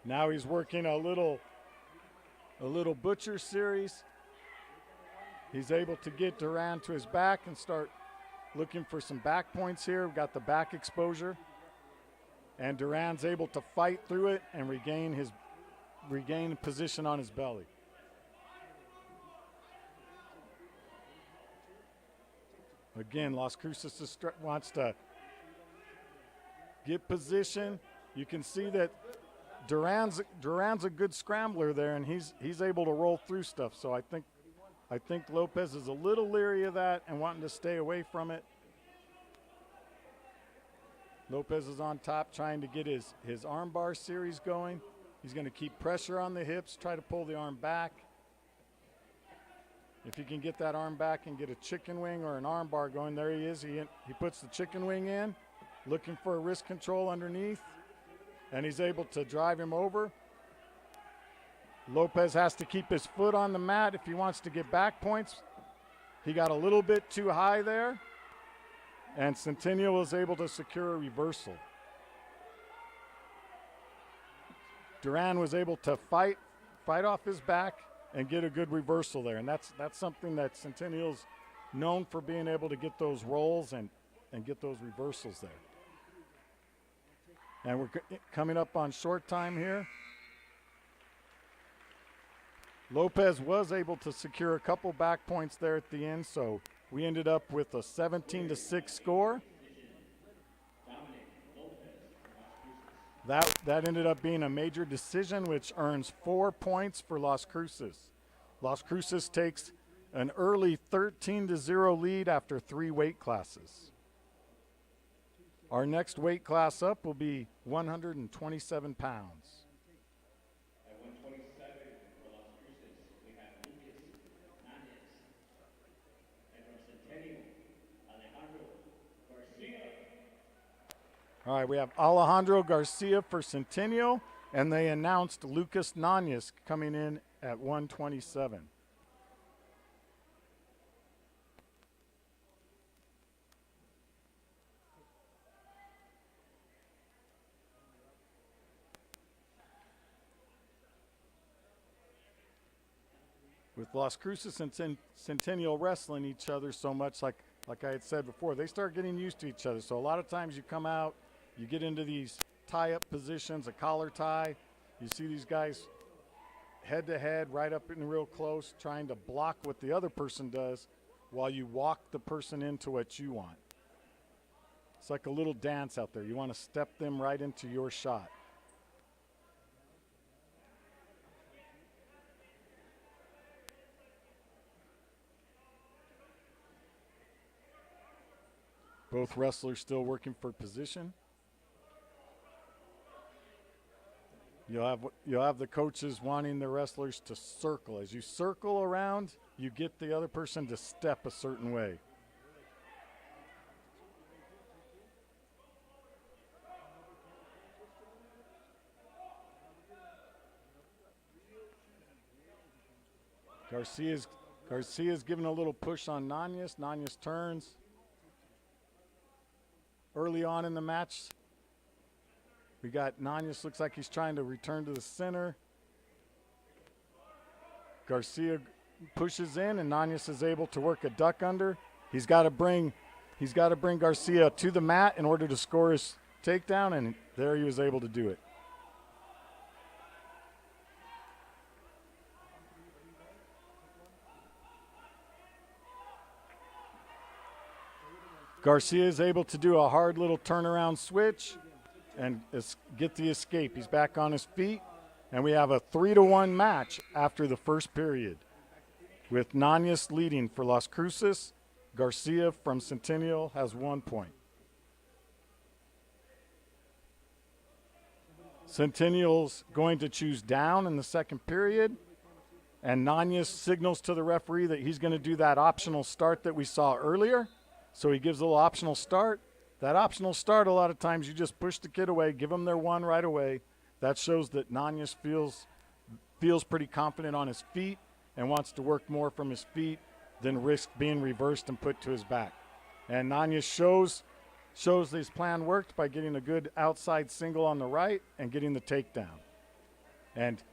Now he's working a little butcher series. He's able to get Duran to his back and start looking for some back points here. We've got the back exposure. And Duran's able to fight through it and regain position on his belly. Again, Las Cruces wants to get position. You can see that Duran's a good scrambler there, and he's able to roll through stuff. So I think Lopez is a little leery of that and wanting to stay away from it. Lopez is on top trying to get his armbar series going. He's going to keep pressure on the hips, try to pull the arm back. If he can get that arm back and get a chicken wing or an armbar going, there he is. He puts the chicken wing in, looking for a wrist control underneath, and he's able to drive him over. Lopez has to keep his foot on the mat if he wants to get back points. He got a little bit too high there, and Centennial was able to secure a reversal. Duran was able to fight off his back and get a good reversal there, and that's something that Centennial's known for, being able to get those rolls and get those reversals there. And we're coming up on short time here. Lopez was able to secure a couple back points there at the end, so we ended up with a 17-6 score. That ended up being a major decision, which earns 4 points for Las Cruces. Las Cruces takes an early 13-0 lead after 3 weight classes. Our next weight class up will be 127 pounds. At 127 for Las Cruces, we have Lucas Nanez. And from Centennial, Alejandro Garcia. All right, we have Alejandro Garcia for Centennial, and they announced Lucas Nanez coming in at 127. With Las Cruces and Centennial wrestling each other so much, like I had said before, they start getting used to each other. So a lot of times you come out, you get into these tie-up positions, a collar tie. You see these guys head-to-head, right up in real close, trying to block what the other person does while you walk the person into what you want. It's like a little dance out there. You want to step them right into your shot. Both wrestlers still working for position. You'll have the coaches wanting the wrestlers to circle. As you circle around, you get the other person to step a certain way. Garcia's giving a little push on Nanias. Nanias turns. Early on in the match, we got Nanias, looks like he's trying to return to the center. Garcia pushes in, and Nanias is able to work a duck under. He's got to bring Garcia to the mat in order to score his takedown, and there he was able to do it. Garcia is able to do a hard little turnaround switch and get the escape. He's back on his feet, and we have a 3-1 match after the first period, with Nanias leading for Las Cruces. Garcia from Centennial has 1 point. Centennial's going to choose down in the second period, and Nanias signals to the referee that he's going to do that optional start that we saw earlier. So he gives a little optional start. That optional start, a lot of times you just push the kid away, give them their one right away. That shows that Nanias feels pretty confident on his feet and wants to work more from his feet than risk being reversed and put to his back. And Nanias shows his plan worked by getting a good outside single on the right and getting the takedown. And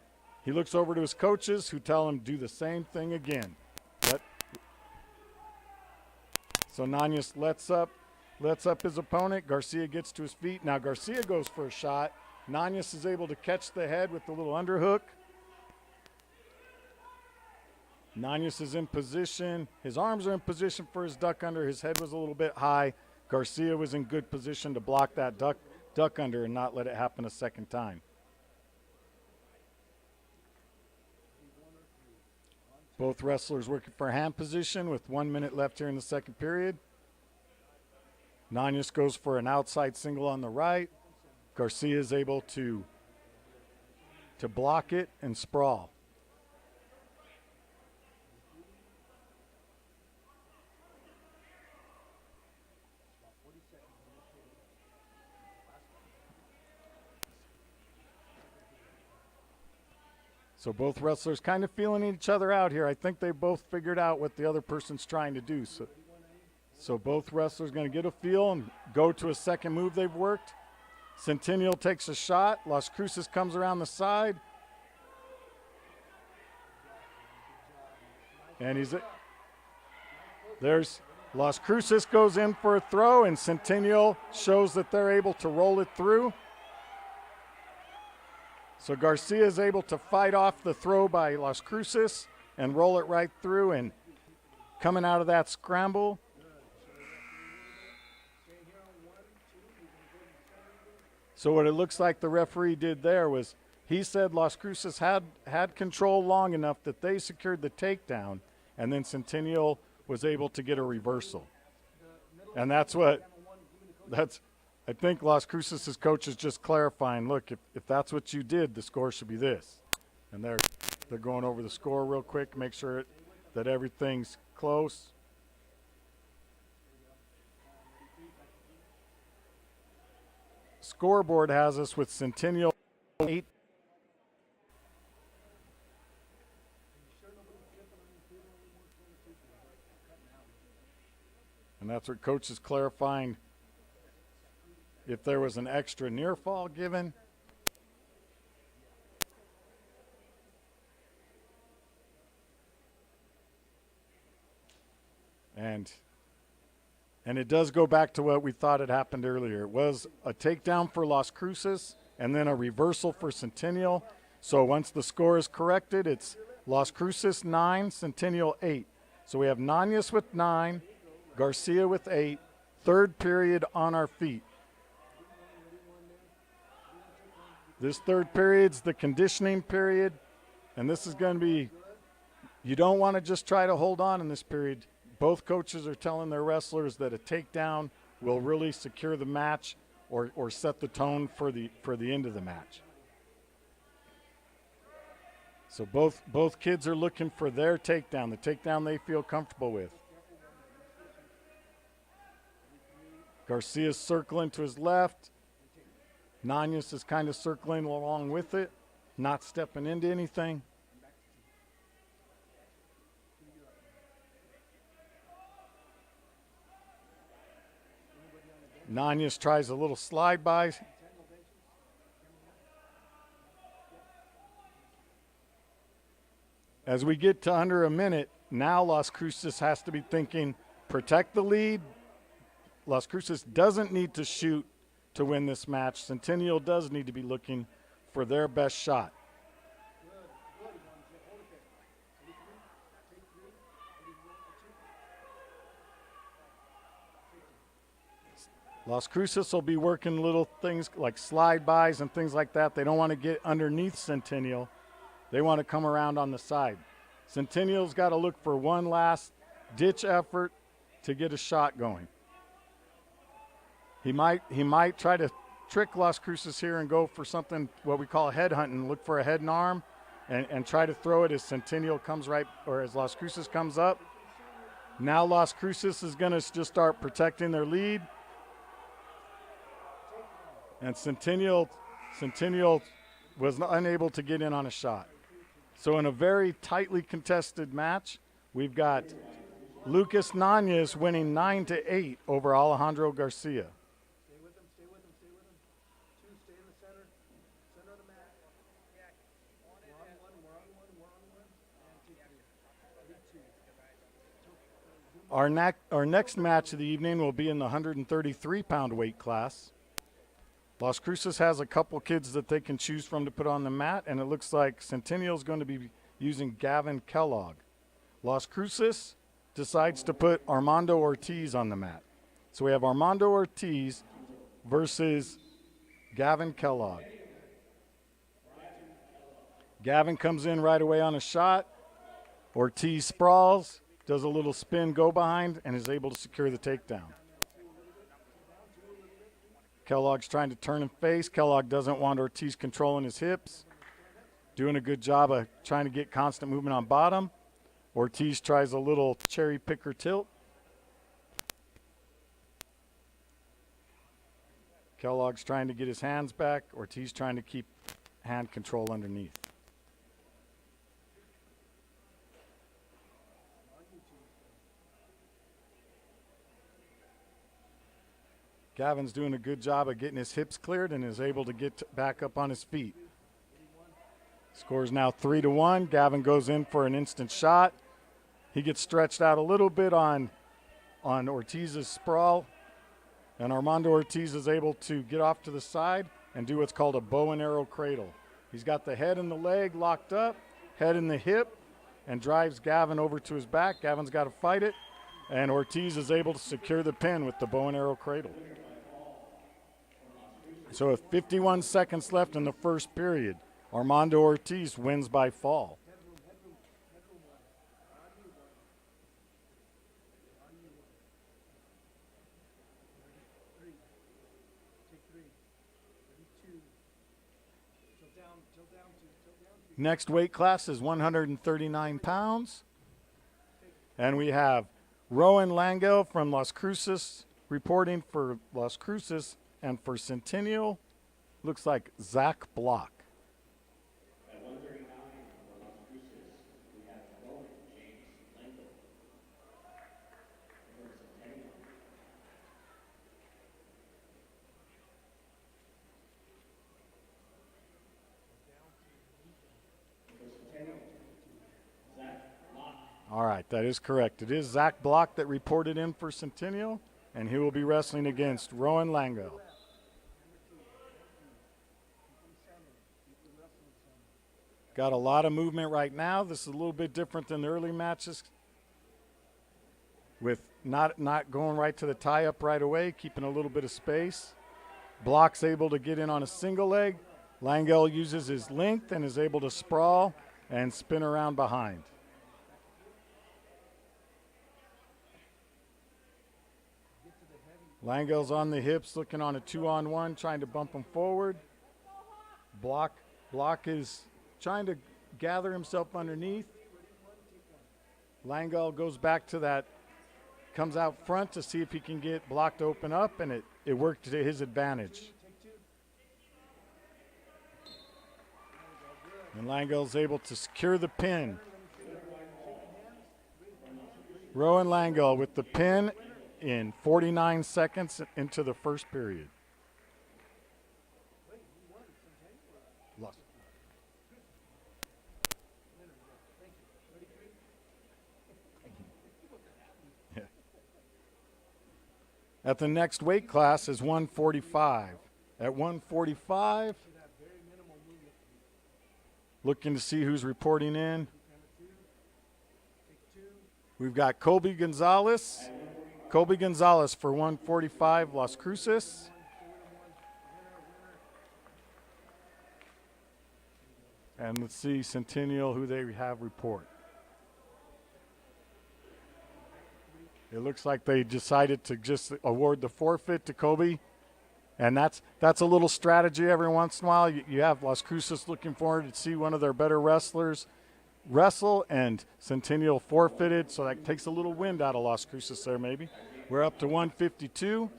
he looks over to his coaches, who tell him do the same thing again. So Nanias lets up his opponent. Garcia gets to his feet. Now Garcia goes for a shot. Nanias is able to catch the head with the little underhook. Nanias is in position. His arms are in position for his duck under. His head was a little bit high. Garcia was in good position to block that duck under and not let it happen a second time. Both wrestlers working for hand position with 1 minute left here in the second period. Nanias goes for an outside single on the right. Garcia is able to block it and sprawl. So both wrestlers kind of feeling each other out here. I think they both figured out what the other person's trying to do. So both wrestlers going to get a feel and go to a second move they've worked. Centennial takes a shot. Las Cruces comes around the side. And there's Las Cruces goes in for a throw, and Centennial shows that they're able to roll it through. So Garcia is able to fight off the throw by Las Cruces and roll it right through, and coming out of that scramble. So what it looks like the referee did there was he said Las Cruces had control long enough that they secured the takedown, and then Centennial was able to get a reversal. And I think Las Cruces' coach is just clarifying, look, if that's what you did, the score should be this. And they're going over the score real quick, make sure that everything's close. Scoreboard has us with Centennial 8. And that's what coach is clarifying. If there was an extra near fall given. And it does go back to what we thought had happened earlier. It was a takedown for Las Cruces and then a reversal for Centennial. So once the score is corrected, it's Las Cruces 9, Centennial 8. So we have Nanias with 9, Garcia with 8, third period on our feet. This third period's the conditioning period, and this is going to be, you don't want to just try to hold on in this period. Both coaches are telling their wrestlers that a takedown will really secure the match or set the tone for the end of the match. So both kids are looking for their takedown, the takedown they feel comfortable with. Garcia's circling to his left. Nanias is kind of circling along with it, not stepping into anything. Nunez tries a little slide by. As we get to under a minute, now Las Cruces has to be thinking, protect the lead. Las Cruces doesn't need to shoot to win this match. Centennial does need to be looking for their best shot. Las Cruces will be working little things like slide bys and things like that. They don't want to get underneath Centennial. They want to come around on the side. Centennial's got to look for one last ditch effort to get a shot going. He might try to trick Las Cruces here and go for something what we call head hunting, look for a head and arm and try to throw it as Centennial comes right, or as Las Cruces comes up. Now Las Cruces is going to just start protecting their lead. And Centennial was unable to get in on a shot. So in a very tightly contested match, we've got Lucas Nunez winning 9-8 over Alejandro Garcia. Stay with him, stay with him, stay with him. Two, stay in the center. Center of the mat. We're on one, we're on one, we're on one. And take two. Our next match of the evening will be in the 133-pound weight class. Las Cruces has a couple kids that they can choose from to put on the mat, and it looks like Centennial's going to be using Gavin Kellogg. Las Cruces decides to put Armando Ortiz on the mat. So we have Armando Ortiz versus Gavin Kellogg. Gavin comes in right away on a shot. Ortiz sprawls, does a little spin go behind, and is able to secure the takedown. Kellogg's trying to turn and face. Kellogg doesn't want Ortiz controlling his hips. Doing a good job of trying to get constant movement on bottom. Ortiz tries a little cherry picker tilt. Kellogg's trying to get his hands back. Ortiz trying to keep hand control underneath. Gavin's doing a good job of getting his hips cleared and is able to get back up on his feet. Score's now 3-1. Gavin goes in for an instant shot. He gets stretched out a little bit on Ortiz's sprawl, and Armando Ortiz is able to get off to the side and do what's called a bow and arrow cradle. He's got the head and the leg locked up, head in the hip, and drives Gavin over to his back. Gavin's got to fight it, and Ortiz is able to secure the pin with the bow and arrow cradle. So with 51 seconds left in the first period, Armando Ortiz wins by fall. Next weight class is 139 pounds. And we have Rowan Langell from Las Cruces reporting for Las Cruces. And for Centennial, looks like Zach Block. At 139 for Las Cruces, we have Rowan James Langell. For Centennial. For Centennial, Zach Block. All right, that is correct. It is Zach Block that reported in for Centennial, and he will be wrestling against Rowan Langell. Got a lot of movement right now. This is a little bit different than the early matches with not going right to the tie-up right away, keeping a little bit of space. Block's able to get in on a single leg. Langell uses his length and is able to sprawl and spin around behind. Langell's on the hips, looking on a 2-on-1, trying to bump him forward. Block is trying to gather himself underneath. Langell goes back to that, comes out front to see if he can get Block to open up, and it worked to his advantage. And Langell's able to secure the pin. Rowan Langell with the pin in 49 seconds into the first period. Lost. Yeah. At the next weight class is 145. At 145, looking to see who's reporting in. We've got Colby Gonzalez. Colby Gonzalez for 145, Las Cruces. And let's see Centennial, who they have report. It looks like they decided to just award the forfeit to Colby. And that's a little strategy every once in a while. You have Las Cruces looking forward to see one of their better wrestlers wrestle, and Centennial forfeited, so that takes a little wind out of Las Cruces there maybe. We're up to 152.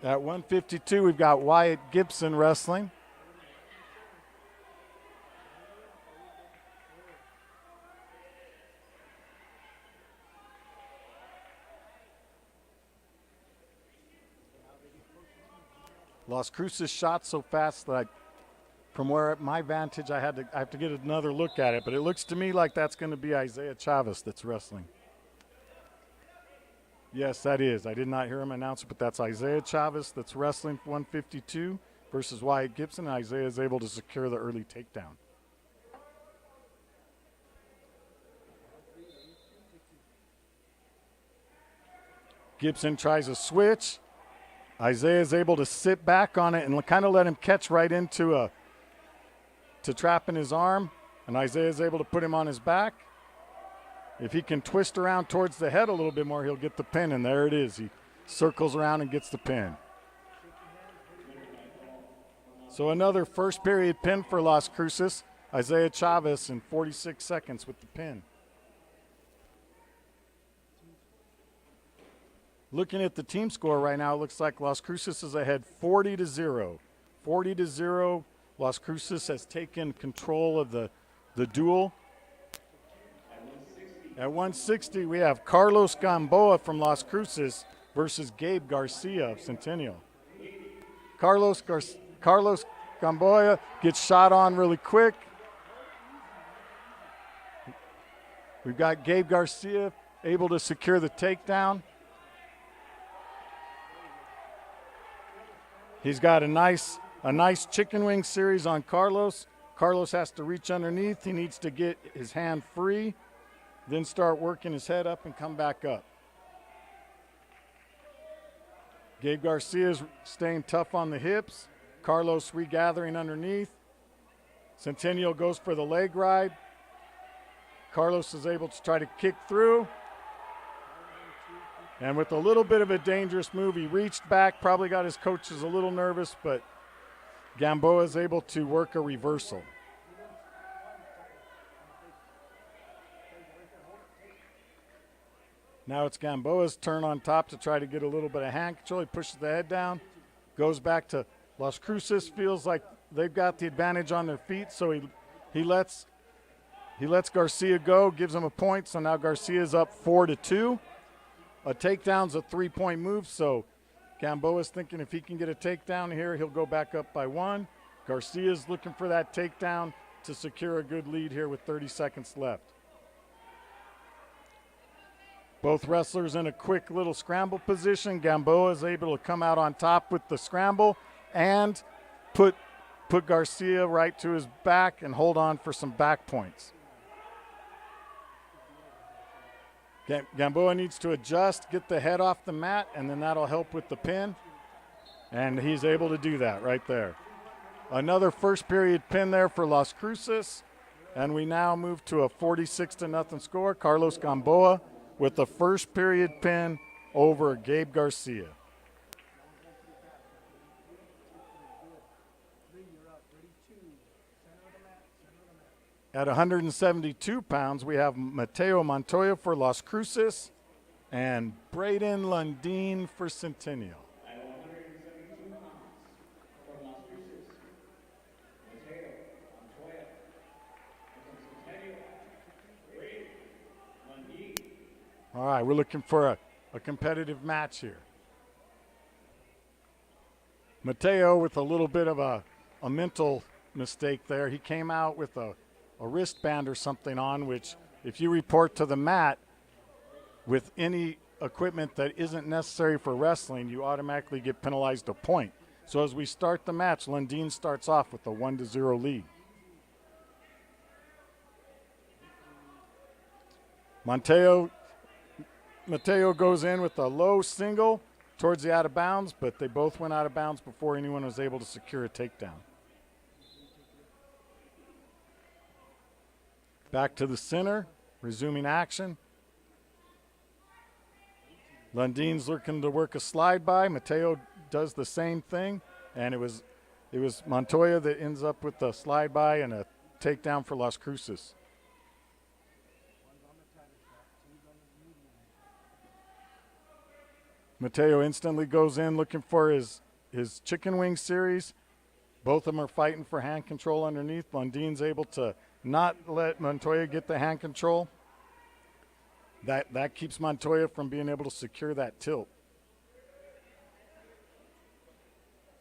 At 152, we've got Wyatt Gibson wrestling. Las Cruces shot so fast that from where at my vantage I have to get another look at it, but it looks to me like that's going to be Isaiah Chavez that's wrestling. Yes, that is. I did not hear him announce it, but that's Isaiah Chavez that's wrestling 152 versus Wyatt Gibson. Isaiah is able to secure the early takedown. Gibson tries a switch. Isaiah is able to sit back on it and kind of let him catch right into to trapping his arm, and Isaiah is able to put him on his back. If he can twist around towards the head a little bit more, he'll get the pin, and there it is. He circles around and gets the pin. So another first period pin for Las Cruces. Isaiah Chavez in 46 seconds with the pin. Looking at the team score right now, it looks like Las Cruces is ahead 40-0. 40-0. Las Cruces has taken control of the duel. At 160, we have Carlos Gamboa from Las Cruces versus Gabe Garcia of Centennial. Carlos Gamboa gets shot on really quick. We've got Gabe Garcia able to secure the takedown. He's got a nice chicken wing series on Carlos. Carlos has to reach underneath. He needs to get his hand free, then start working his head up and come back up. Gabe Garcia is staying tough on the hips. Carlos regathering underneath. Centennial goes for the leg ride. Carlos is able to try to kick through. And with a little bit of a dangerous move, he reached back, probably got his coaches a little nervous, but Gamboa is able to work a reversal. Now it's Gamboa's turn on top to try to get a little bit of hand control. He pushes the head down, goes back to Las Cruces, feels like they've got the advantage on their feet, so he lets Garcia go, gives him a point, so now Garcia's up 4-2. A takedown's a 3-point move, so Gamboa's thinking if he can get a takedown here, he'll go back up by 1. Garcia's looking for that takedown to secure a good lead here with 30 seconds left. Both wrestlers in a quick little scramble position. Gamboa is able to come out on top with the scramble and put Garcia right to his back and hold on for some back points. Gamboa needs to adjust, get the head off the mat, and then that'll help with the pin. And he's able to do that right there. Another first period pin there for Las Cruces. And we now move to a 46-0 score. Carlos Gamboa with the first period pin over Gabe Garcia. At 172 pounds, we have Mateo Montoya for Las Cruces and Braden Lundeen for Centennial. At 172 pounds from Las Cruces, Mateo Montoya. And from Centennial, Braden Lundeen. All right, we're looking for a competitive match here. Mateo with a little bit of a mental mistake there. He came out with a wristband or something on, which if you report to the mat with any equipment that isn't necessary for wrestling, you automatically get penalized a point. So as we start the match, Lundin starts off with a 1-0 lead. Mateo goes in with a low single towards the out of bounds, but they both went out of bounds before anyone was able to secure a takedown. Back to the center, resuming action. Lundin's looking to work a slide by. Mateo does the same thing, and it was Montoya that ends up with the slide by and a takedown for Las Cruces. Mateo instantly goes in looking for his chicken wing series. Both of them are fighting for hand control underneath. Lundin's able to not let Montoya get the hand control. That keeps Montoya from being able to secure that tilt.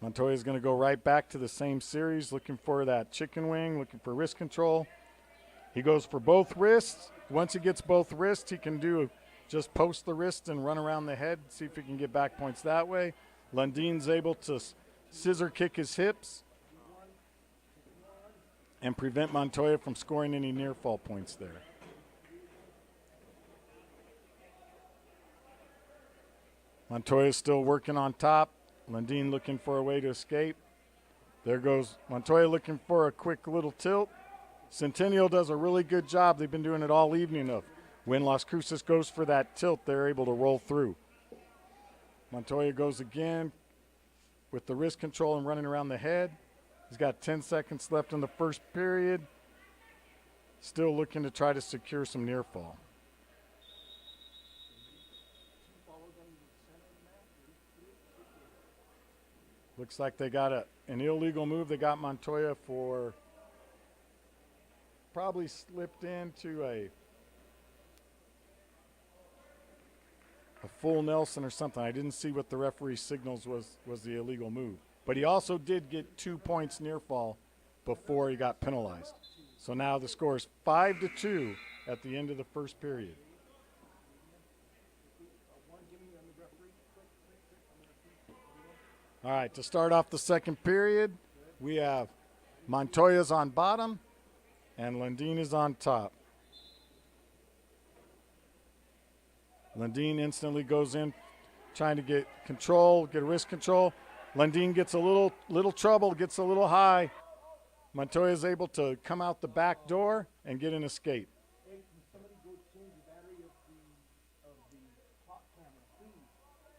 Montoya's going to go right back to the same series, looking for that chicken wing, looking for wrist control. He goes for both wrists. Once he gets both wrists, he can just post the wrist and run around the head, see if he can get back points that way. Lundin's able to scissor kick his hips and prevent Montoya from scoring any near fall points there. Montoya's still working on top. Lundin looking for a way to escape. There goes Montoya looking for a quick little tilt. Centennial does a really good job. They've been doing it all evening of when Las Cruces goes for that tilt, they're able to roll through. Montoya goes again with the wrist control and running around the head. He's got 10 seconds left in the first period. Still looking to try to secure some near fall. Looks like they got an illegal move. They got Montoya for probably slipped into a full Nelson or something. I didn't see what the referee signals was the illegal move. But he also did get 2 points near fall before he got penalized. So now the score is 5-2 at the end of the first period. All right, to start off the second period, we have Montoya's on bottom and Lundin is on top. Lundin instantly goes in trying to get control, get wrist control. Lundin gets a little trouble, gets a little high. Montoya is able to come out the back door and get an escape. Hey, can somebody go change the battery of the clock camera, please?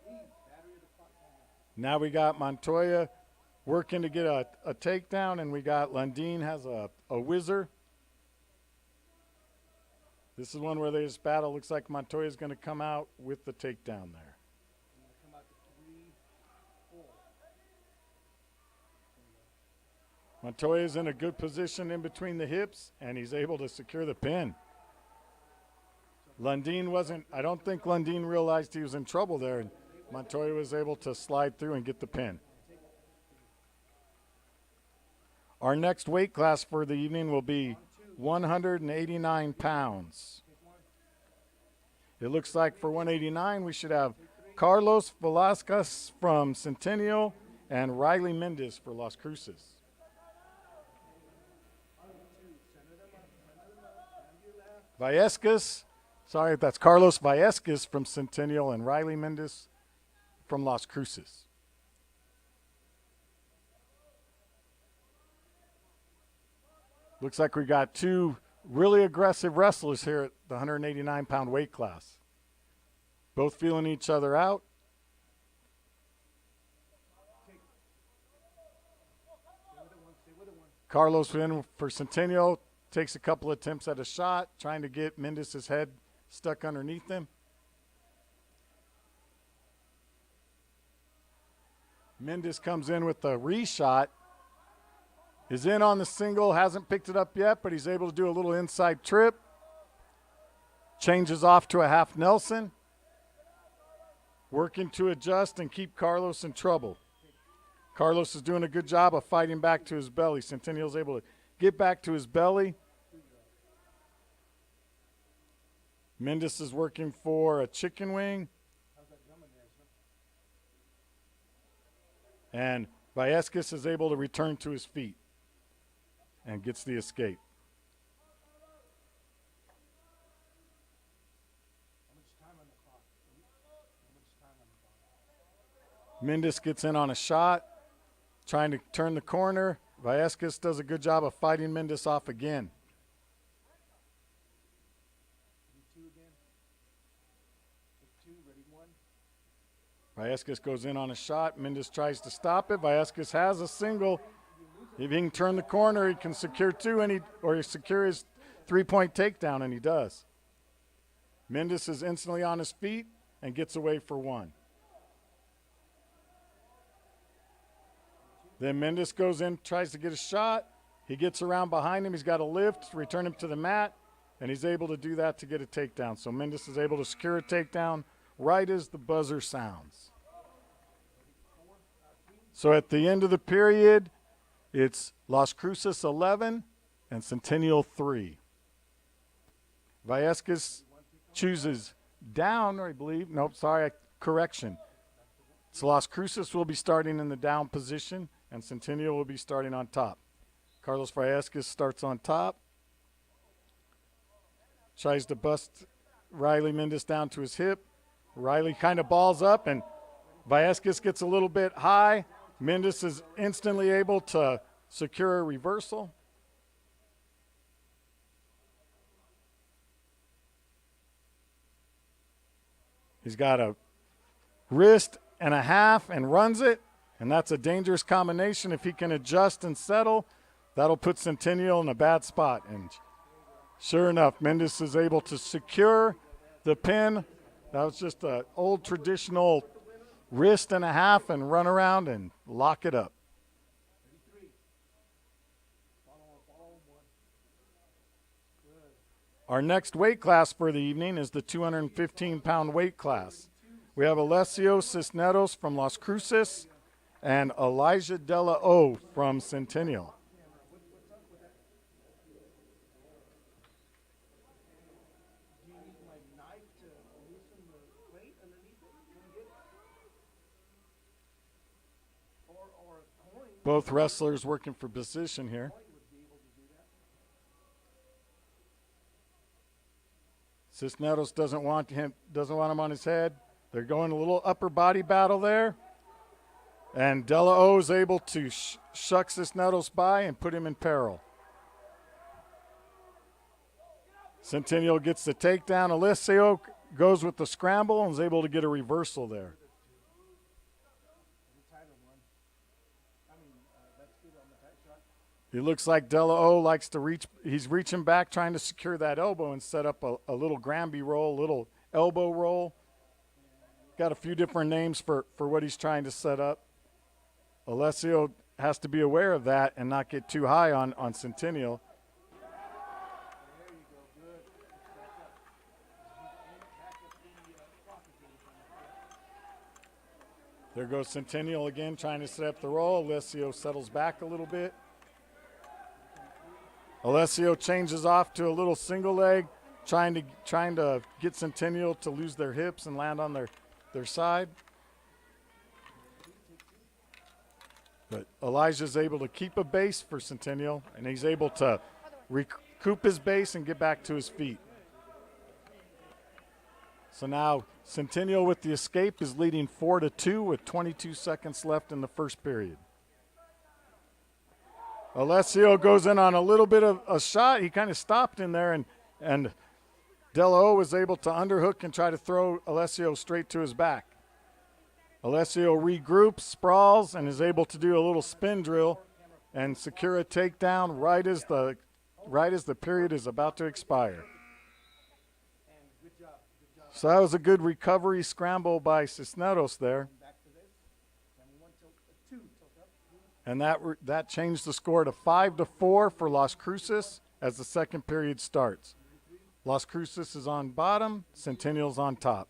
Please, battery of the clock camera. Now we got Montoya working to get a takedown, and we got Lundin has a whizzer. This is one where they just battle. Looks like Montoya's going to come out with the takedown there. Come out to 3-4. Montoya's in a good position in between the hips, and he's able to secure the pin. Lundin I don't think Lundin realized he was in trouble there, and Montoya was able to slide through and get the pin. Our next weight class for the evening will be 189 pounds. It looks like for 189 we should have Carlos Velasquez from Centennial and Riley Mendez for Las Cruces. That's Carlos Valesquez from Centennial and Riley Mendez from Las Cruces. Looks like we got two really aggressive wrestlers here at the 189-pound weight class. Both feeling each other out. Carlos in for Centennial, takes a couple attempts at a shot, trying to get Mendez's head stuck underneath him. Mendez comes in with a reshot. Is in on the single, hasn't picked it up yet, but he's able to do a little inside trip. Changes off to a half Nelson. working to adjust and keep Carlos in trouble. Carlos is doing a good job of fighting back to his belly. Centennial's able to get back to his belly. Mendes is working for a chicken wing. And Vallecas is able to return to his feet and gets the escape. Mendes gets in on a shot, trying to turn the corner. Vallecas does a good job of fighting Mendes off again. Vallecas goes in on a shot. Mendes tries to stop it. Vallecas has a single. If he can turn the corner, he can secure two, or he secure his three-point takedown, and he does. Mendes is instantly on his feet and gets away for one. Then Mendes goes in, tries to get a shot. He gets around behind him. He's got a lift, return him to the mat, and he's able to do that to get a takedown. So Mendes is able to secure a takedown right as the buzzer sounds. So at the end of the period, it's Las Cruces 11 and Centennial 3. Vallecas chooses down, I believe. Nope, sorry, correction. So Las Cruces will be starting in the down position, and Centennial will be starting on top. Carlos Vallecas starts on top. Tries to bust Riley Mendes down to his hip. Riley kind of balls up, and Vallecas gets a little bit high. Mendes is instantly able to secure a reversal. He's got a wrist and a half and runs it, and that's a dangerous combination. If he can adjust and settle, that'll put Centennial in a bad spot. And sure enough, Mendes is able to secure the pin. That was just an old traditional wrist and a half and run around and lock it up. Our next weight class for the evening is the 215-pound weight class. We have Alessio Cisneros from Las Cruces and Elijah Della O from Centennial. Both wrestlers working for position here. Cisneros doesn't want him on his head. They're going a little upper body battle there. And Della O is able to shuck Cisneros by and put him in peril. Centennial gets the takedown. Alessio goes with the scramble and is able to get a reversal there. It looks like Della O likes to reach. He's reaching back, trying to secure that elbow and set up a little Granby roll, a little elbow roll. Got a few different names for what he's trying to set up. Alessio has to be aware of that and not get too high on Centennial. There goes Centennial again, trying to set up the roll. Alessio settles back a little bit. Alessio changes off to a little single leg, trying to get Centennial to lose their hips and land on their side. But Elijah's able to keep a base for Centennial, and he's able to recoup his base and get back to his feet. So now Centennial with the escape is leading 4-2 with 22 seconds left in the first period. Alessio goes in on a little bit of a shot. He kind of stopped in there, and Della O was able to underhook and try to throw Alessio straight to his back. Alessio regroups, sprawls, and is able to do a little spin drill and secure a takedown right as the period is about to expire. So that was a good recovery scramble by Cisneros there. And that changed the score to 5-4 for Las Cruces as the second period starts. Las Cruces is on bottom, Centennial's on top.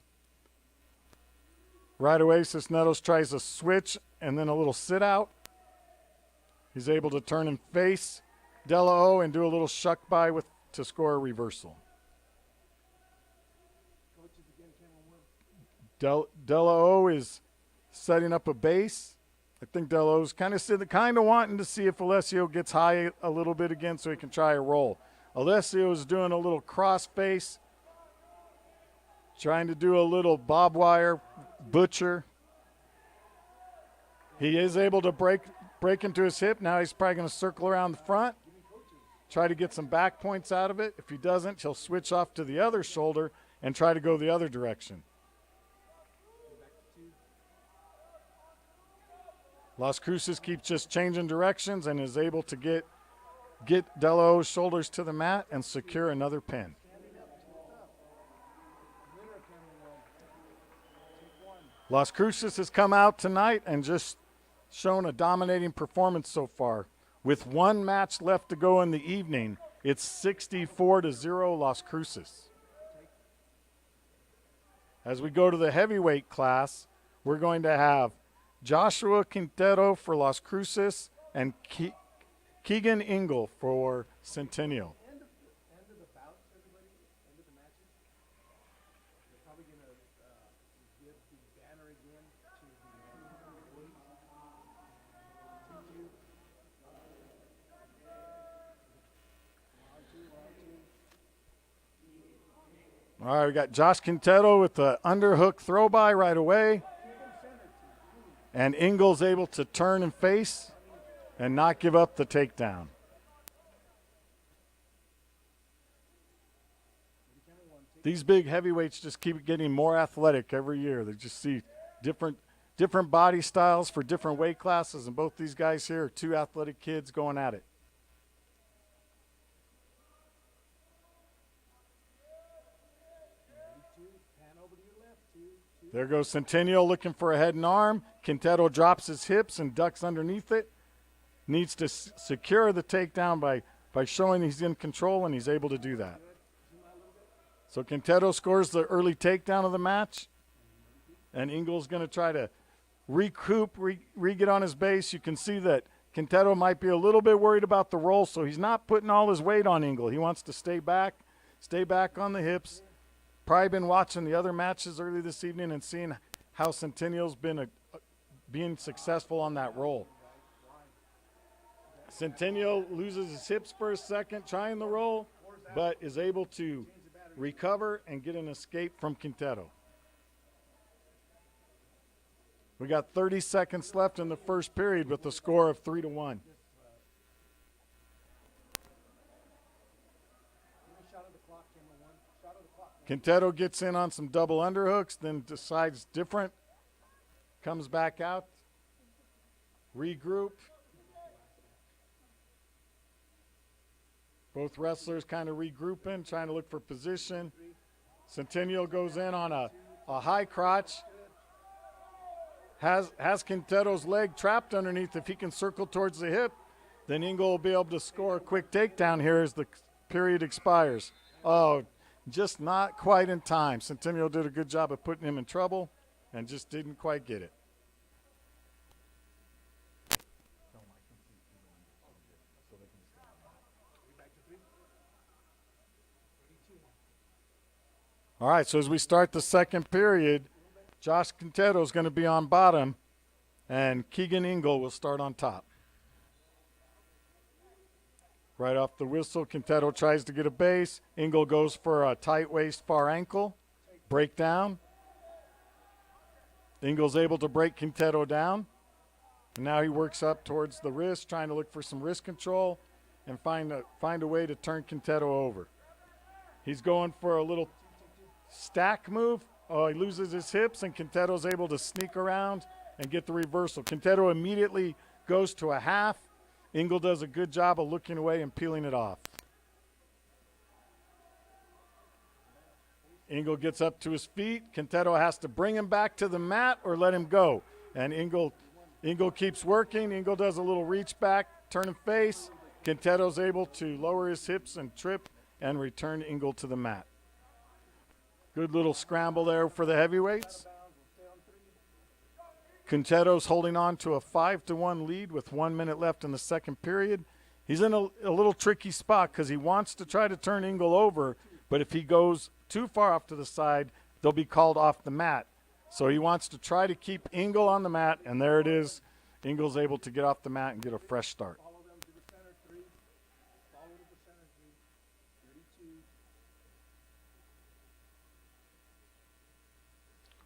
Right away, Cisneros tries a switch and then a little sit out. He's able to turn and face Della O and do a little shuck by to score a reversal. Della O is setting up a base. I think Della O's kind of wanting to see if Alessio gets high a little bit again so he can try a roll. Alessio is doing a little cross face, trying to do a little bob wire butcher. He is able to break into his hip. Now he's probably going to circle around the front, try to get some back points out of it. If he doesn't, he'll switch off to the other shoulder and try to go the other direction. Las Cruces keeps just changing directions and is able to get Della O's shoulders to the mat and secure another pin. Las Cruces has come out tonight and just shown a dominating performance so far. With one match left to go in the evening, it's 64-0 Las Cruces. As we go to the heavyweight class, we're going to have Joshua Quintero for Las Cruces and Keegan Ingle for Centennial. End of the bouts, everybody, end of the matches. They're probably going to give the banner again to the boys. TQ. All right, we got Josh Quintero with the underhook throw by right away. And Ingle's able to turn and face and not give up the takedown. These big heavyweights just keep getting more athletic every year. They just see different body styles for different weight classes, and both these guys here are two athletic kids going at it. There goes Centennial looking for a head and arm. Quintero drops his hips and ducks underneath it. Needs to secure the takedown by showing he's in control, and he's able to do that. So Quintero scores the early takedown of the match, and Ingle's going to try to recoup, get on his base. You can see that Quintero might be a little bit worried about the roll, so he's not putting all his weight on Ingle. He wants to stay back on the hips. Probably been watching the other matches early this evening and seeing how Centennial's been being successful on that roll. Centennial loses his hips for a second trying the roll, but is able to recover and get an escape from Quintero. We got 30 seconds left in the first period with the score of 3-1. Quintero gets in on some double underhooks, then decides different, comes back out, regroup. Both wrestlers kind of regrouping, trying to look for position. Centennial goes in on a high crotch. Has Quintero's leg trapped underneath. If he can circle towards the hip, then Ingle will be able to score a quick takedown here as the period expires. Oh, just not quite in time. Centennial did a good job of putting him in trouble and just didn't quite get it. All right, so as we start the second period, Josh Quintero is going to be on bottom, and Keegan Ingle will start on top. Right off the whistle, Quintero tries to get a base. Ingle goes for a tight waist far ankle, breakdown. Ingle's able to break Quintero down. And now he works up towards the wrist, trying to look for some wrist control and find a way to turn Quintero over. He's going for a little stack move. Oh, he loses his hips, and Quintero's able to sneak around and get the reversal. Quintero immediately goes to a half. Ingle does a good job of looking away and peeling it off. Ingle gets up to his feet. Quintero has to bring him back to the mat or let him go. And Ingle keeps working. Ingle does a little reach back, turn and face. Quintero's able to lower his hips and trip and return Ingle to the mat. Good little scramble there for the heavyweights. Quintero's holding on to a 5-1 lead with 1 minute left in the second period. He's in a little tricky spot because he wants to try to turn Engel over, but if he goes too far off to the side, they'll be called off the mat. So he wants to try to keep Engel on the mat, and there it is. Engel's able to get off the mat and get a fresh start. Follow them to the center, 3. Follow to the center, 3. 32.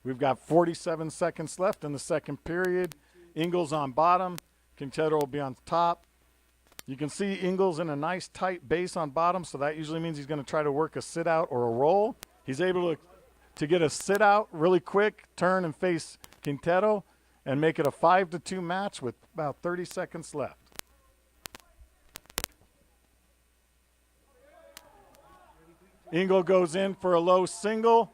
We've got 47 seconds left in the second period. Engel's on bottom. Quintero will be on top. You can see Engel's in a nice tight base on bottom, so that usually means he's going to try to work a sit-out or a roll. He's able to get a sit-out really quick, turn and face Quintero, and make it a 5-2 match with about 30 seconds left. Engel goes in for a low single.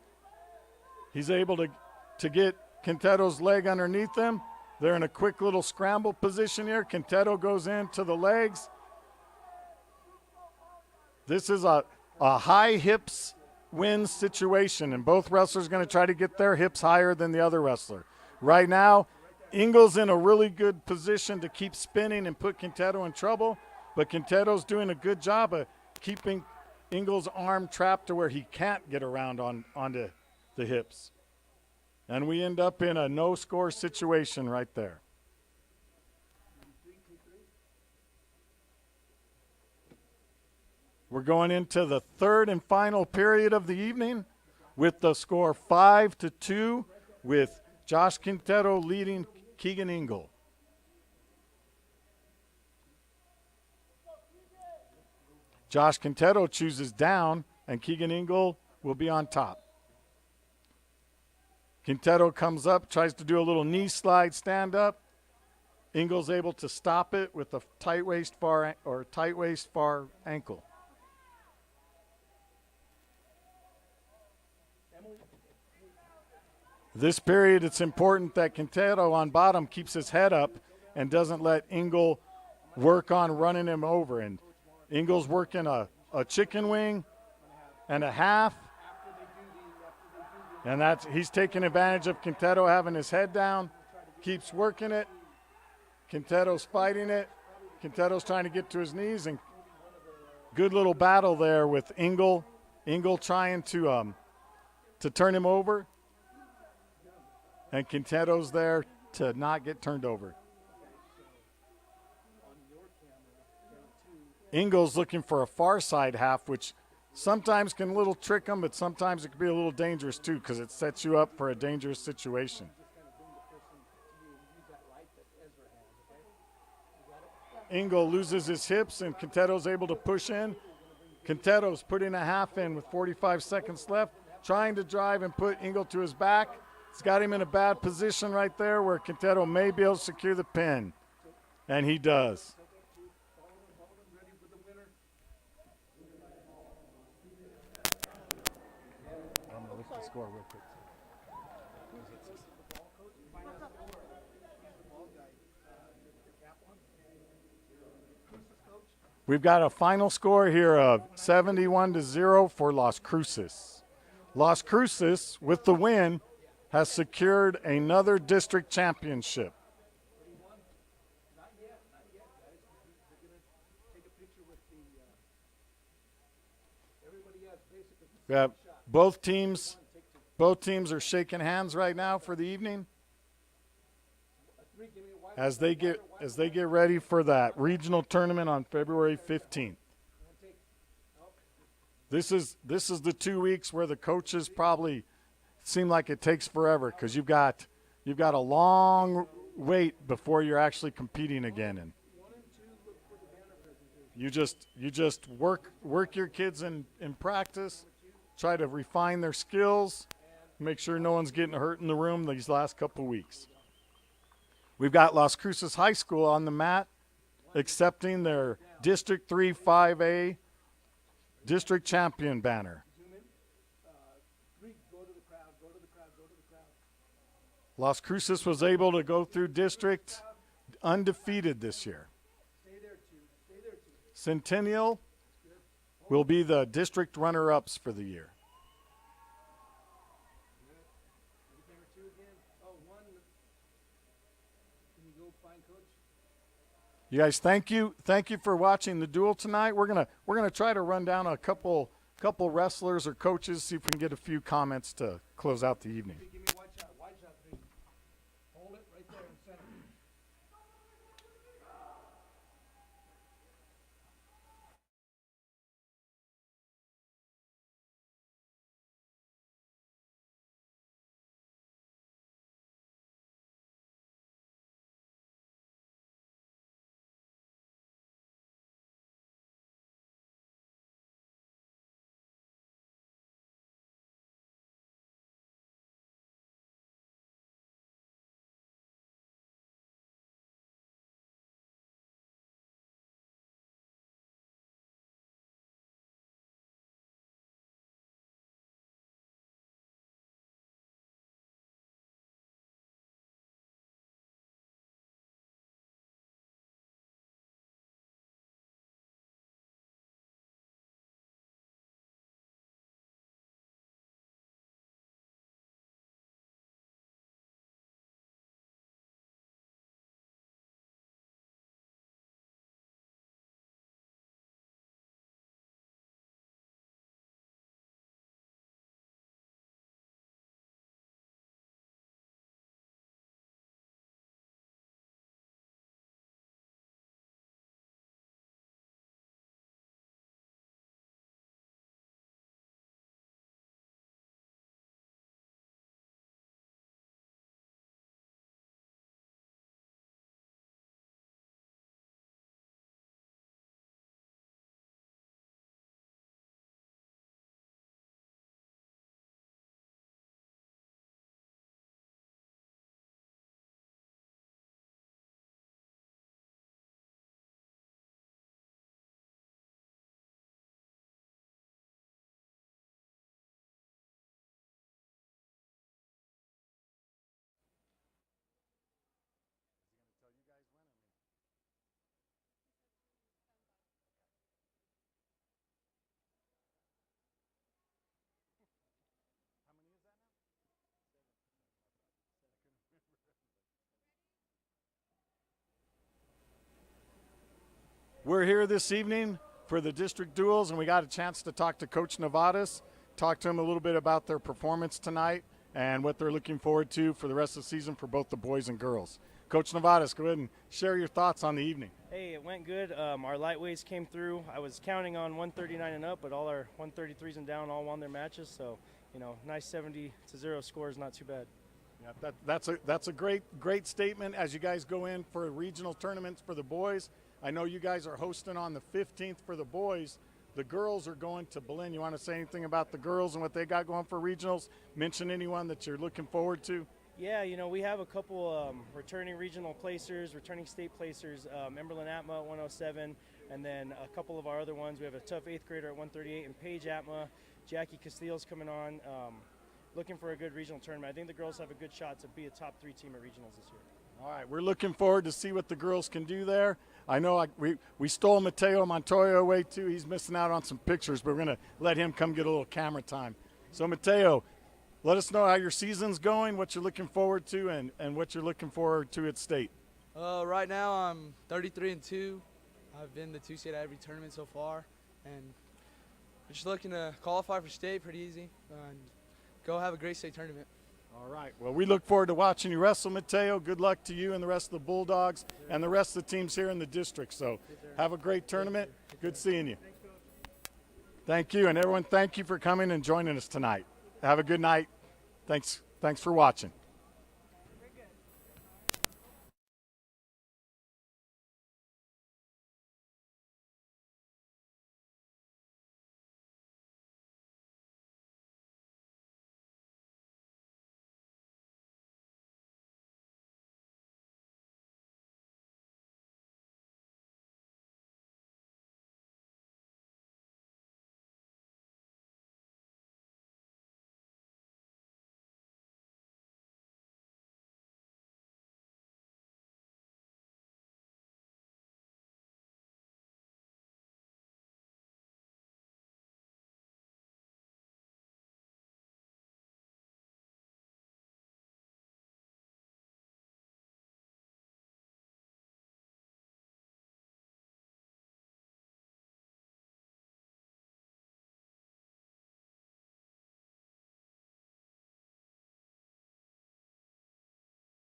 He's able to get Quintero's leg underneath him. They're in a quick little scramble position here. Quintero goes into the legs. This is a high hips win situation, and both wrestlers are going to try to get their hips higher than the other wrestler. Right now, Engel's in a really good position to keep spinning and put Quintero in trouble, but Quintero's doing a good job of keeping Engel's arm trapped to where he can't get around onto the hips. And we end up in a no-score situation right there. We're going into the third and final period of the evening with the score 5-2 with Josh Quintero leading Keegan Engel. Josh Quintero chooses down, and Keegan Engel will be on top. Quintero comes up, tries to do a little knee slide stand up. Engel's able to stop it with a tight waist far ankle. This period, it's important that Quintero on bottom keeps his head up and doesn't let Engel work on running him over. And Engel's working a chicken wing and a half. And he's taking advantage of Quintero having his head down, keeps working it. Quintero's fighting it. Quintero's trying to get to his knees, and good little battle there with Engel. Engel trying to turn him over, and Quintero's there to not get turned over. Engel's looking for a far side half, which sometimes can a little trick them, but sometimes it can be a little dangerous too because it sets you up for a dangerous situation. Engel loses his hips and Quintero's able to push in. Quintero's putting a half in with 45 seconds left, trying to drive and put Engel to his back. It's got him in a bad position right there where Quintero may be able to secure the pin, and he does. Score real quick. We've got a final score here of 71-0 for Las Cruces. Las Cruces, with the win, has secured another district championship. We have both teams are shaking hands right now for the evening as they get ready for that regional tournament on February 15th. This is the 2 weeks where the coaches probably seem like it takes forever because you've got a long wait before you're actually competing again, and you just work your kids in practice, try to refine their skills, make sure no one's getting hurt in the room these last couple weeks. We've got Las Cruces High School on the mat accepting their District 3 5A district champion banner. Las Cruces was able to go through district undefeated this year. Centennial will be the district runner-ups for the year. You guys, thank you for watching the duel tonight. We're gonna try to run down a couple wrestlers or coaches, see if we can get a few comments to close out the evening. Give me wide shot, please. Hold it right there in center. We're here this evening for the district duels, and we got a chance to talk to Coach Nevadas, talk to him a little bit about their performance tonight and what they're looking forward to for the rest of the season for both the boys and girls. Coach Nevadas, go ahead and share your thoughts on the evening. Hey, it went good. Our lightweights came through. I was counting on 139 and up, but all our 133s and down all won their matches. So, nice 70-0 score is not too bad. Yeah, that's a great statement as you guys go in for regional tournaments for the boys. I know you guys are hosting on the 15th for the boys. The girls are going to Berlin. You want to say anything about the girls and what they got going for regionals? Mention anyone that you're looking forward to? Yeah, we have a couple returning regional placers, returning state placers, Emberlyn Atma at 107, and then a couple of our other ones. We have a tough 8th grader at 138, and Paige Atma, Jackie Castillo's coming on, looking for a good regional tournament. I think the girls have a good shot to be a top 3 team at regionals this year. All right, we're looking forward to see what the girls can do there. I know we stole Mateo Montoya away too. He's missing out on some pictures, but we're going to let him come get a little camera time. So Mateo, let us know how your season's going, what you're looking forward to, and what you're looking forward to at state. Right now I'm 33-2. I've been the 2 seed at every tournament so far, and we're just looking to qualify for state pretty easy and go have a great state tournament. All right. Well, we look forward to watching you wrestle, Mateo. Good luck to you and the rest of the Bulldogs and the rest of the teams here in the district. So have a great tournament. Good seeing you. Thank you. And everyone, thank you for coming and joining us tonight. Have a good night. Thanks for watching.